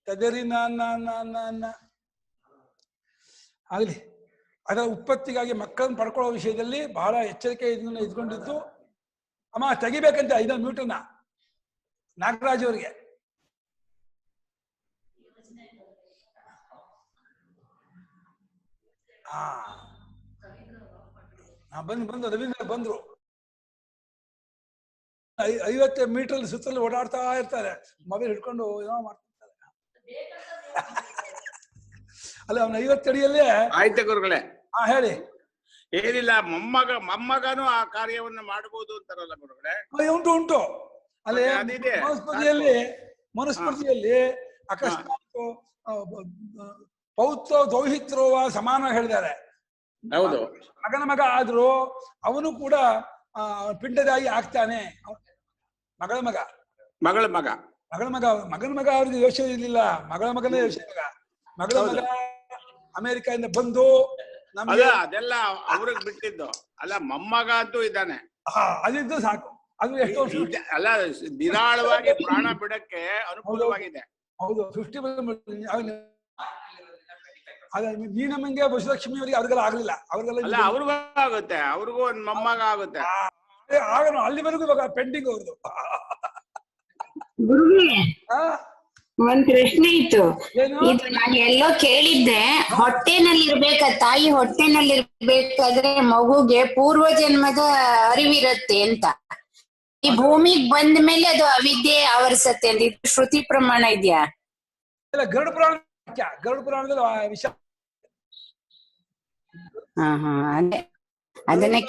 ತದರಿ ಆಗಲಿ. ಅದರ ಉತ್ಪತ್ತಿಗಾಗಿ ಮಕ್ಕಳನ್ನು ಪಡ್ಕೊಳ್ಳೋ ವಿಷಯದಲ್ಲಿ ಬಹಳ ಎಚ್ಚರಿಕೆ ಇದ್ಕೊಂಡಿದ್ದು. ಅಮ್ಮ ತೆಗಿಬೇಕಂತ ಇದನ್ನ ಮ್ಯೂಟನ್ನ ನಾಗರಾಜ್ ಅವರಿಗೆ. ಬಂದು ರವೀಂದ್ರ ಬಂದ್ರು. 50 ಮೀಟರ್ ಸುತ್ತಲೂ ಓಡಾಡ್ತಾ ಇರ್ತಾರೆ, ಮೊಬೈಲ್ ಹಿಡ್ಕೊಂಡು ಏನೋ ಮಾಡ್ತಿರ್ತಾರೆ. ಅಲ್ಲ, ಅವನ 50 ಅಡಿಯಲ್ಲೇ. ಆಯ್ತು ಗುರುಗಳೇ. ಹೇಳಿ. ಏನಿಲ್ಲ, ಮೊಮ್ಮಗನು ಆ ಕಾರ್ಯವನ್ನು ಮಾಡಬಹುದು ಅಂತಾರಲ್ಲ ಗುರುಗಳೇ? ಉಂಟು. ಅಲ್ಲೇ ಮನುಸ್ಮೃತಿಯಲ್ಲಿ ಅಕಸ್ಮಾತ್ ಪೌತ್ರ ದೌಹಿತ್ರೋವ ಸಮಾನ ಹೇಳಿದ್ದಾರೆ. ಹೌದು. ಮಗನ ಮಗ ಆದ್ರೂ ಅವನು ಕೂಡ ಪಿಂಡದಾಗಿ ಆಗ್ತಾನೆ. ಮಗಳ ಮಗ ಅವ್ರಿಗೆ ಯೋಚನೆ ಇರ್ಲಿಲ್ಲ. ಮಗಳ ಮಗನೇ ಯೋಚನೆ ಮಗ. ಮಗಳ ಮಗ ಅಮೆರಿಕದಿಂದ ಬಂದು ಅದೆಲ್ಲ ಅವ್ರಿಗೆ ಬಿಟ್ಟಿದ್ದು ಅಲ್ಲ. ಮೊಮ್ಮಗ ಅಂತೂ ಇದ್ದಾನೆ, ಅದಿದ್ದು ಸಾಕು. ಅದು ಎಷ್ಟೋ ಅಲ್ಲ, ನಿರಾಳವಾಗಿ ಪ್ರಾಣ ಬಿಡಕ್ಕೆ ಅನುಕೂಲವಾಗಿದೆ. ಹೌದು, 50 ನೀನಮ್ಮಂಗೆ ಬಸಲಕ್ಷ್ಮಿ ಅವರಿಗೆ ಅವ್ರಿಗೆಲ್ಲ ಆಗ್ಲಿಲ್ಲ. ಅಲ್ಲ, ಅವ್ರಿಗೂ ಆಗುತ್ತೆ, ಅವ್ರಿಗೂ ಒಂದ್ ಮೊಮ್ಮಗ ಆಗುತ್ತೆ. ಅಲ್ಲಿವರೆಗೂ ಇವಾಗ ಪೆಂಡಿಂಗ್ ಅವ್ರದ್ದು. ಒಂದ್ ಪ್ರಶ್ನೆ ಇತ್ತು. ಇದು ನಾನು ಎಲ್ಲೋ ಕೇಳಿದ್ದೆ, ತಾಯಿ ಹೊಟ್ಟೆನಲ್ಲಿ ಇರ್ಬೇಕಾದ್ರೆ ಮಗುಗೆ ಪೂರ್ವ ಜನ್ಮದ ಅರಿವಿರತ್ತೆ ಅಂತ. ಈ ಭೂಮಿಗೆ ಬಂದ ಮೇಲೆ ಅದು ಅವಿದ್ಯೆ ಆವರಿಸತ್ತೆ ಅಂತ. ಇದು ಶ್ರುತಿ ಪ್ರಮಾಣ ಇದೆಯಾ? ಗರುಡ ಪುರಾಣದಲ್ಲಿ ವಿಷಯ. ಅದನ್ನೇ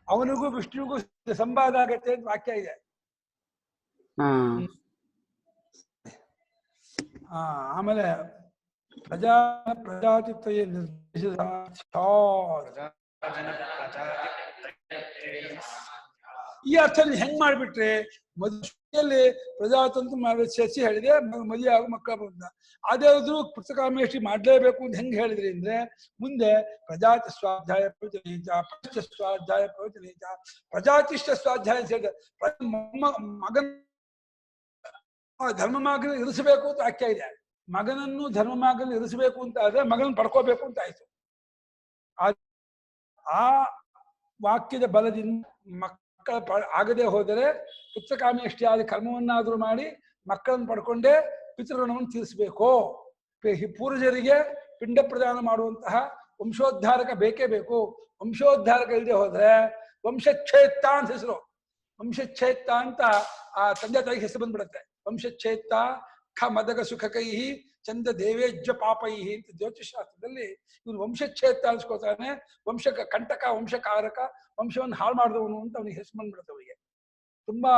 ಅವನಿಗೂ ವಿಷ್ಣುವಿಗೂ ಸಂವಾದ ಆಗತ್ತೆ ಅಂತ ವಾಕ್ಯ ಇದೆ. ಆಮೇಲೆ ಪ್ರಜಾತಿತ್ವ ನಿರ್ದೇಶಿತ ಈ ಅರ್ಥ ಹೆಂಗ್ ಮಾಡ್ಬಿಟ್ರೆ ಮದುವೆಯಲ್ಲಿ ಪ್ರಜಾತಂತ್ರ ಮಾಡಿ ಸೇರಿಸಿ ಹೇಳಿದೆ, ಮದುವೆ ಆಗೋ ಮಕ್ಕಳ ಬಂದ. ಅದಾದ್ರೂ ಪುಸ್ತಕಾಮೇಷ್ಟಿ ಮಾಡ್ಲೇಬೇಕು ಅಂತ ಹೆಂಗ್ ಹೇಳಿದ್ರಿ ಅಂದ್ರೆ, ಮುಂದೆ ಪ್ರಜಾತಿ ಸ್ವಾಧ್ಯಾಯ ಪ್ರವಚನೀಚ, ಪಶ್ಚ ಸ್ವಾಧ್ಯಾಯ ಪ್ರವಚನೀಚ, ಪ್ರಜಾತಿಷ್ಠ ಸ್ವಾಧ್ಯಾಯ ಸೇರಿದ ಮಗನ ಧರ್ಮ ಮಾರ್ಗದಲ್ಲಿ ಇರಿಸಬೇಕು ಅಂತ ವಾಕ್ಯ ಇದೆ. ಮಗನನ್ನು ಧರ್ಮ ಮಾರ್ಗದಲ್ಲಿ ಇರಿಸಬೇಕು ಅಂತ ಆದ್ರೆ ಮಗನನ್ನು ಪಡ್ಕೋಬೇಕು ಅಂತ ಆಯ್ತು. ಆ ವಾಕ್ಯದ ಬಲದಿಂದ ಮಕ್ಕಳ ಆಗದೆ ಹೋದರೆ ಪುತ್ರಕಾಮೇಷ್ಟಿಯಾದ ಕರ್ಮವನ್ನಾದ್ರೂ ಮಾಡಿ ಮಕ್ಕಳನ್ನು ಪಡ್ಕೊಂಡೇ ಪಿತೃಋಣವನ್ನು ತೀರಿಸಬೇಕು. ಪೂರ್ವಜರಿಗೆ ಪಿಂಡ ಪ್ರದಾನ ಮಾಡುವಂತಹ ವಂಶೋದ್ಧಾರಕ ಬೇಕೇ ಬೇಕು. ವಂಶೋದ್ಧಾರಕ ಇಲ್ಲದೆ ಹೋದ್ರೆ ವಂಶಚ್ಛೇತ್ತ ಅಂತ ಹೆಸರು. ವಂಶಚ್ಛೇತ್ತ ಅಂತ ಆ ತಂದೆ ತಾಯಿಗೆ ಹೆಸರು ಬಂದ್ಬಿಡುತ್ತೆ. ವಂಶಚ್ಛೇತ್ತ ಮದಗ ಸುಖಕೈ ಚಂದ ದೇವೇಜ್ಯ ಪಾಪೈ ಅಂತ ಜ್ಯೋತಿಷಾಸ್ತ್ರದಲ್ಲಿ ಇವನು ವಂಶಚ್ಛೇದ ಅನ್ಸ್ಕೋತಾನೆ. ಕಂಟಕ, ವಂಶಕಾರಕ, ವಂಶವನ್ನು ಹಾಳು ಮಾಡಿದವನು ಅಂತ ಅವನಿಗೆ ಹೆಸರು ಬಂದ್ಬಿಡುತ್ತೆ. ಅವರಿಗೆ ತುಂಬಾ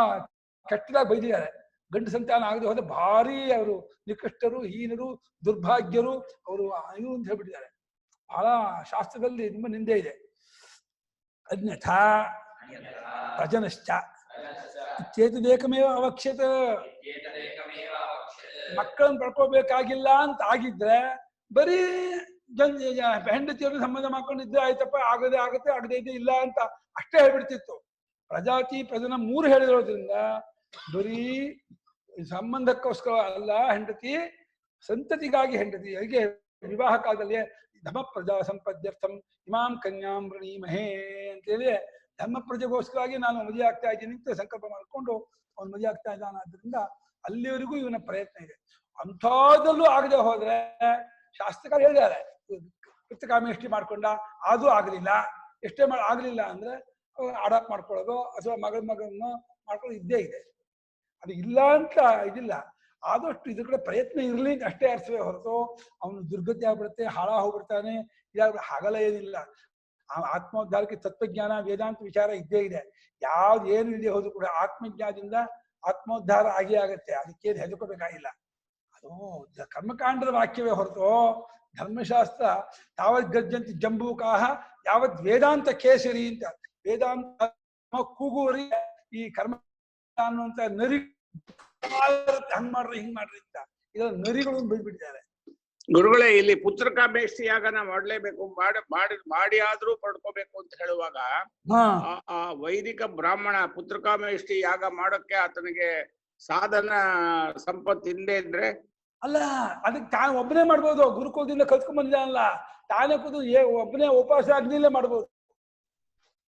ಕೆಟ್ಟದಾಗಿ ಬೈದಿದ್ದಾರೆ. ಗಂಡು ಸಂತಾನ ಆಗದೆ ಹೋದ್ರೆ ಭಾರಿ ಅವರು ನಿಕೃಷ್ಟರು, ಹೀನರು, ದುರ್ಭಾಗ್ಯರು ಅವರು ಇವರು ಅಂತ ಹೇಳ್ಬಿಟ್ಟಿದ್ದಾರೆ. ಬಹಳ ಶಾಸ್ತ್ರದಲ್ಲಿ ತುಂಬಾ ನಿಂದೆ ಇದೆ. ಅನ್ಯಥಾ ಪ್ರಜನಶ್ಚ ಚೇತದೇಕಮೇವ ಅವಕ್ಷ್ಯತ. ಮಕ್ಕಳನ್ನು ಪಡ್ಕೋಬೇಕಾಗಿಲ್ಲ ಅಂತ ಆಗಿದ್ರೆ ಬರೀ ಹೆಂಡತಿಯವರು ಸಂಬಂಧ ಮಾಡ್ಕೊಂಡಿದ್ರೆ ಆಯ್ತಪ್ಪ, ಆಗದೆ ಇದೆ ಇಲ್ಲ ಅಂತ ಅಷ್ಟೇ ಹೇಳ್ಬಿಡ್ತಿತ್ತು. ಪ್ರಜಾತಿ ಪ್ರಜನ 3 ಹೇಳಿರೋದ್ರಿಂದ ಬರೀ ಸಂಬಂಧಕ್ಕೋಸ್ಕರ ಅಲ್ಲ, ಹೆಂಡತಿ ಸಂತತಿಗಾಗಿ ಹೆಂಡತಿ. ಹೀಗೆ ವಿವಾಹ ಕಾಲದಲ್ಲಿ ಧರ್ಮ ಪ್ರಜಾ ಸಂಪದ್ಯರ್ಥಂ ಇಮಾಂ ಕನ್ಯಾಂ ವೃಣೀಮಹೇ ಅಂತೇಳಿ ಧರ್ಮ ಪ್ರಜೆಗೋಸ್ಕರವಾಗಿ ನಾನು ಮದುವೆ ಆಗ್ತಾ ಇದ್ದೀನಿ ಅಂತ ಸಂಕಲ್ಪ ಮಾಡಿಕೊಂಡು ಅವನು ಮದುವೆ ಆಗ್ತಾ ಇದ್ದಾನೆ. ಆದ್ರಿಂದ ಅಲ್ಲಿವರೆಗೂ ಇವನ ಪ್ರಯತ್ನ ಇದೆ. ಅಂಥದ್ದಲ್ಲೂ ಆಗದೆ ಹೋದ್ರೆ ಶಾಸ್ತ್ರಕಾರ ಹೇಳಿದ್ದಾರೆ, ಕೃತಕಾಮೇಷ್ಟಿ ಮಾಡ್ಕೊಂಡ ಅದು ಆಗಲಿಲ್ಲ, ಎಷ್ಟೇ ಆಗ್ಲಿಲ್ಲ ಅಂದ್ರೆ ಅಡಾಪ್ಟ್ ಮಾಡ್ಕೊಳ್ಳೋದು ಅಥವಾ ಮಗನನ್ನು ಮಾಡ್ಕೊಳ್ಳೋದು ಇದ್ದೇ ಇದೆ. ಅದು ಇಲ್ಲ ಅಂತ ಇದಿಲ್ಲ. ಆದಷ್ಟು ಇದ್ರ ಕಡೆ ಪ್ರಯತ್ನ ಇರ್ಲಿ ಅಷ್ಟೇ ಅರ್ಥವೇ ಹೊರತು ಅವನು ದುರ್ಗತಿ ಆಗ್ಬಿಡುತ್ತೆ, ಹಾಳ ಹೋಗ್ಬಿಡ್ತಾನೆ, ಇದಾಗ್ಬಿಡ ಹಾಗಲ್ಲ ಏನಿಲ್ಲ. ಆತ್ಮೋದ್ಧಾರಕ್ಕೆ ತತ್ವಜ್ಞಾನ, ವೇದಾಂತ ವಿಚಾರ ಇದ್ದೇ ಇದೆ. ಯಾವ್ದು ಏನು ಇದೆ ಹೋದ್ರು ಕೂಡ ಆತ್ಮಜ್ಞಾನದಿಂದ ಆತ್ಮೋದ್ಧಾರ ಆಗೇ ಆಗತ್ತೆ. ಅದಕ್ಕೇನು ಹೆದರ್ಕೋಬೇಕಾಗಿಲ್ಲ. ಅದು ಕರ್ಮಕಾಂಡದ ವಾಕ್ಯವೇ ಹೊರತು ಧರ್ಮಶಾಸ್ತ್ರ ಯಾವತ್ ಗರ್ಜಂತಿ ಜಂಬೂಕಾಹ ಯಾವತ್ ವೇದಾಂತ ಕೇಸರಿ ಅಂತ ವೇದಾಂತ ಕೂಗುವರಿ ಈ ಕರ್ಮ ಅನ್ನುವಂತ ನರಿ ಹಂಗ್ ಮಾಡ್ರಿ ಹಿಂಗ್ ಮಾಡ್ರಿ ಅಂತ ಇದರ ನರಿಗಳು ಬಿಡ್ಬಿಟ್ಟಿದ್ದಾರೆ. ಗುರುಗಳೇ, ಇಲ್ಲಿ ಪುತ್ರಕಾಮೇಷ್ಟಿ ಯಾಗನ ಮಾಡ್ಲೇಬೇಕು, ಮಾಡಿ ಆದ್ರೂ ಪಡ್ಕೋಬೇಕು ಅಂತ ಹೇಳುವಾಗ ಆ ವೈದಿಕ ಬ್ರಾಹ್ಮಣ ಪುತ್ರಕಾಮೇಷ್ಟಿ ಯಾಗ ಮಾಡೋಕ್ಕೆ ಆತನಿಗೆ ಸಾಧನ ಸಂಪತ್ತು ಹಿಂದೆ ಇದ್ರೆ ಅಲ್ಲ, ಅದಕ್ಕೆ ತಾನು ಒಬ್ಬನೇ ಮಾಡ್ಬೋದು. ಗುರುಕುಲದಿಂದ ಕಲ್ತ್ಕೊಂಡ್ ಬಂದಿಲ್ಲ, ತಾನೇ ಕೂತು ಒಬ್ಬನೇ ಉಪವಾಸ ಅಗ್ನಿಲೇ ಮಾಡ್ಬೋದು.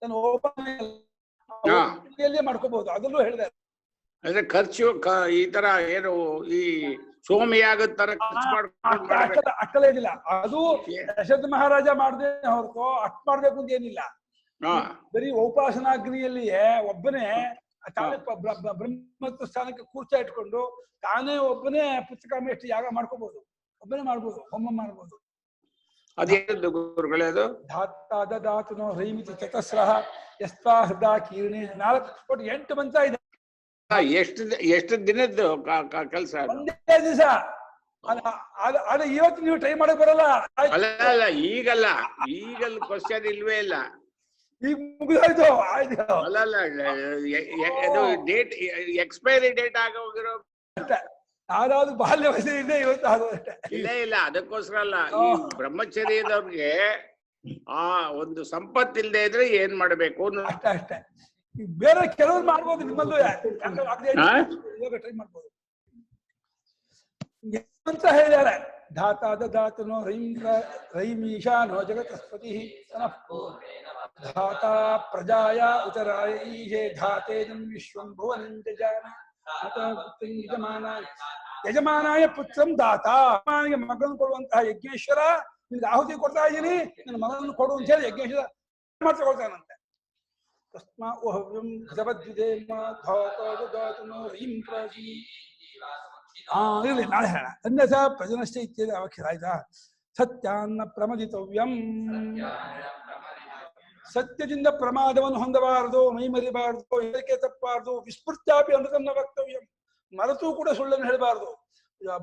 ತಾನು ಉಪವಾಸದಲ್ಲಿ ಮಾಡ್ಕೋಬಹುದು. ಅದರಲ್ಲೂ ಹೇಳಿದೆ. ಅಂದ್ರೆ ಖರ್ಚು ಈ ತರ ಏನು ಈ ಸೋಮಯಾಗದ ತರ ಅಕ್ಕಲೇ ಇದಿಲ್ಲ. ಅದು ದಶರಥ ಮಹಾರಾಜ ಮಾಡದೆ ಹೊರತು ಅಷ್ಟ್ ಮಾಡ್ಬೇಕು ಅಂತ ಏನಿಲ್ಲ. ಬರೀ ಉಪಾಸನಾಗ್ನಿಯಲ್ಲಿಯೇ ಒಬ್ಬನೇ ತಾನೇ ಬ್ರಹ್ಮತ್ವ ಸ್ಥಾನಕ್ಕೆ ಕೂರ್ಚ ಇಟ್ಕೊಂಡು ತಾನೇ ಒಬ್ಬನೇ ಪುಸ್ತಕಾಮೇಷ್ಟಿ ಯಾಗ ಮಾಡ್ಕೋಬಹುದು. ಒಬ್ಬನೇ ಮಾಡ್ಬೋದು, ಹೋಮ ಮಾಡ್ಬೋದು. ಅದೇನು ಗುರುಗಳೇ ಅದು? ಧಾತನೋ ರೈಮಿತಿ ಚತಸ್ರಃ ಯಸ್ವಾ ಹೃದಾ ಕೀರ್ಣಿ 8 ಮಂತ್ರ ಇದೆ. ಎಷ್ಟು ದಿನದ್ದು ಕೆಲಸ? ಒಂದೇ ದಿವಸ. ಅದ ಇವತ್ತು ನೀವು ಟ್ರೈ ಮಾಡಕ್ ಬರಲ್ಲ. ಅಲ್ಲ ಈಗಲ್ಲ ಕ್ವಶನ್ ಇಲ್ವೇ ಇಲ್ಲ. ಈಗ ಮುಗಿದೋಯ್ತು. ಅಲ್ಲ ಅದು ಡೇಟ್ ಎಕ್ಸ್ಪೈರಿ ಡೇಟ್ ಆಗೋಗಿರೋ ಯಾವ್ದಾದ್ರು ಬಾಲ್ಯ ವಯಸ್ಸಿನಿಂದ ಇವತ್ತು ಆಗೋದಷ್ಟೇ. ಇಲ್ಲ ಅದಕ್ಕೋಸ್ಕರ ಅಲ್ಲ. ಈ ಬ್ರಹ್ಮಚರ್ಯದವ್ರಿಗೆ ಆ ಒಂದು ಸಂಪತ್ತಿಲ್ಲದೆ ಇದ್ರೆ ಏನ್ ಮಾಡ್ಬೇಕು ಅಷ್ಟೇ. ಬೇರೆ ಕೆಲವರು ಮಾಡ್ಬೋದು, ನಿಮ್ಮಲ್ಲೂ ಟ್ರೈ ಮಾಡ್ಬೋದು ಅಂತ ಹೇಳಿದ್ದಾರೆ. ಧಾತನೋ ರೈಮೀಶಾನೋ ಜಗತಸ್ಪತಿ ಧಾತಾ ಪ್ರಜಾಯ ಉತರಾಯ ಈಶೇ ಧಾತೇದಂ ವಿಶ್ವಂ ಭುವನಂ ಜಜಾನ ಯಜಮಾನಾಯ ಪುತ್ರಂ ದಾತ. ಮಗನ ಕೊಡುವಂತಹ ಯಜ್ಞೇಶ್ವರ ನಿಮ್ಗೆ ಆಹುತಿ ಕೊಡ್ತಾ ಇದ್ದೀನಿ, ನನ್ನ ಮಗನನ್ನು ಕೊಡು ಅಂತ ಹೇಳಿ ಯಜ್ಞೇಶ್ವರ ಮಾತ್ರ ಕೊಡ್ತಾನಂತೆ. ತಸ್ಮಾ ಓಹವ್ಯಂ ಇರಲಿ, ನಾಳೆ ಹೇಳ. ಅನ್ಯಥ ಪ್ರಜನಶ್ಚ ಇತ್ಯಾದಿ ಅವಶ್ಯ ಆಯ್ತಾ. ಸತ್ಯಾನ್ನ ಪ್ರಮದಿತವ್ಯಂ, ಸತ್ಯದಿಂದ ಪ್ರಮಾದವನ್ನು ಹೊಂದಬಾರದು, ಮೈ ಮರಿಬಾರದು, ಹೇಳಿಕೆ ತಪ್ಪಬಾರದು. ವಿಸ್ಮೃತ್ಯಾಪಿ ಅಮೃತನ್ನ ವಕ್ತವ್ಯಂ, ಮರೆತೂ ಕೂಡ ಸುಳ್ಳನ್ನು ಹೇಳಬಾರದು.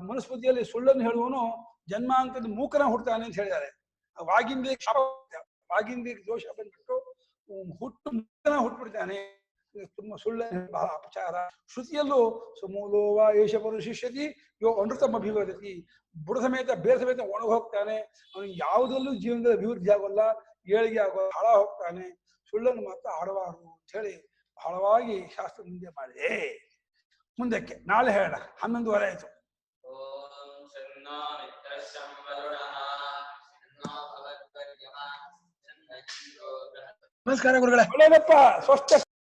ಮನುಸ್ಮೃತಿಯಲ್ಲಿ ಸುಳ್ಳನ್ನು ಹೇಳುವನು ಜನ್ಮಾಂತದ ಮೂಕನ ಹುಡ್ತಾನೆ ಅಂತ ಹೇಳಿದ್ದಾರೆ. ವಾಗಿಂದ್ರಿಗೆ ದೋಷ ಬಂದ್ಬಿಟ್ಟು ಹುಟ್ಟುಬಿಡ್ತಾನೆ. ತುಂಬ ಸುಳ್ಳ ಬಹಳ ಅಪಚಾರ. ಶ್ರುತಿಯಲ್ಲೂ ಸುಮೂಲೋವಾ ಏಷ ಪರುಶಿಷ್ಯತಿ ಯೋ ಅನೃತಂ ಅಭಿವದತಿ, ಬುಡ ಸಮೇತ ಬೇರೆ ಸಮೇತ ಒಣಗ ಹೋಗ್ತಾನೆ. ಅವನಿಗೆ ಯಾವುದಲ್ಲೂ ಜೀವನದಲ್ಲಿ ಅಭಿವೃದ್ಧಿ ಆಗೋಲ್ಲ, ಏಳಿಗೆ ಆಗೋಲ್ಲ, ಹಾಳ ಹೋಗ್ತಾನೆ. ಸುಳ್ಳನ್ನು ಮಾತ್ರ ಆಡಬಾರದು ಅಂತ ಹೇಳಿ ಬಹಳವಾಗಿ ಶಾಸ್ತ್ರ ನಿಂದೆ ಮಾಡಿದೆ. ಮುಂದಕ್ಕೆ ನಾಳೆ ಹೇಳ. 11:30 ಆಯ್ತು. ನಮಸ್ಕಾರ ಗುರುಗಳೇ. ಒಳ್ಳೆಯದಪ್ಪ. ಸ್ವಸ್ಥ.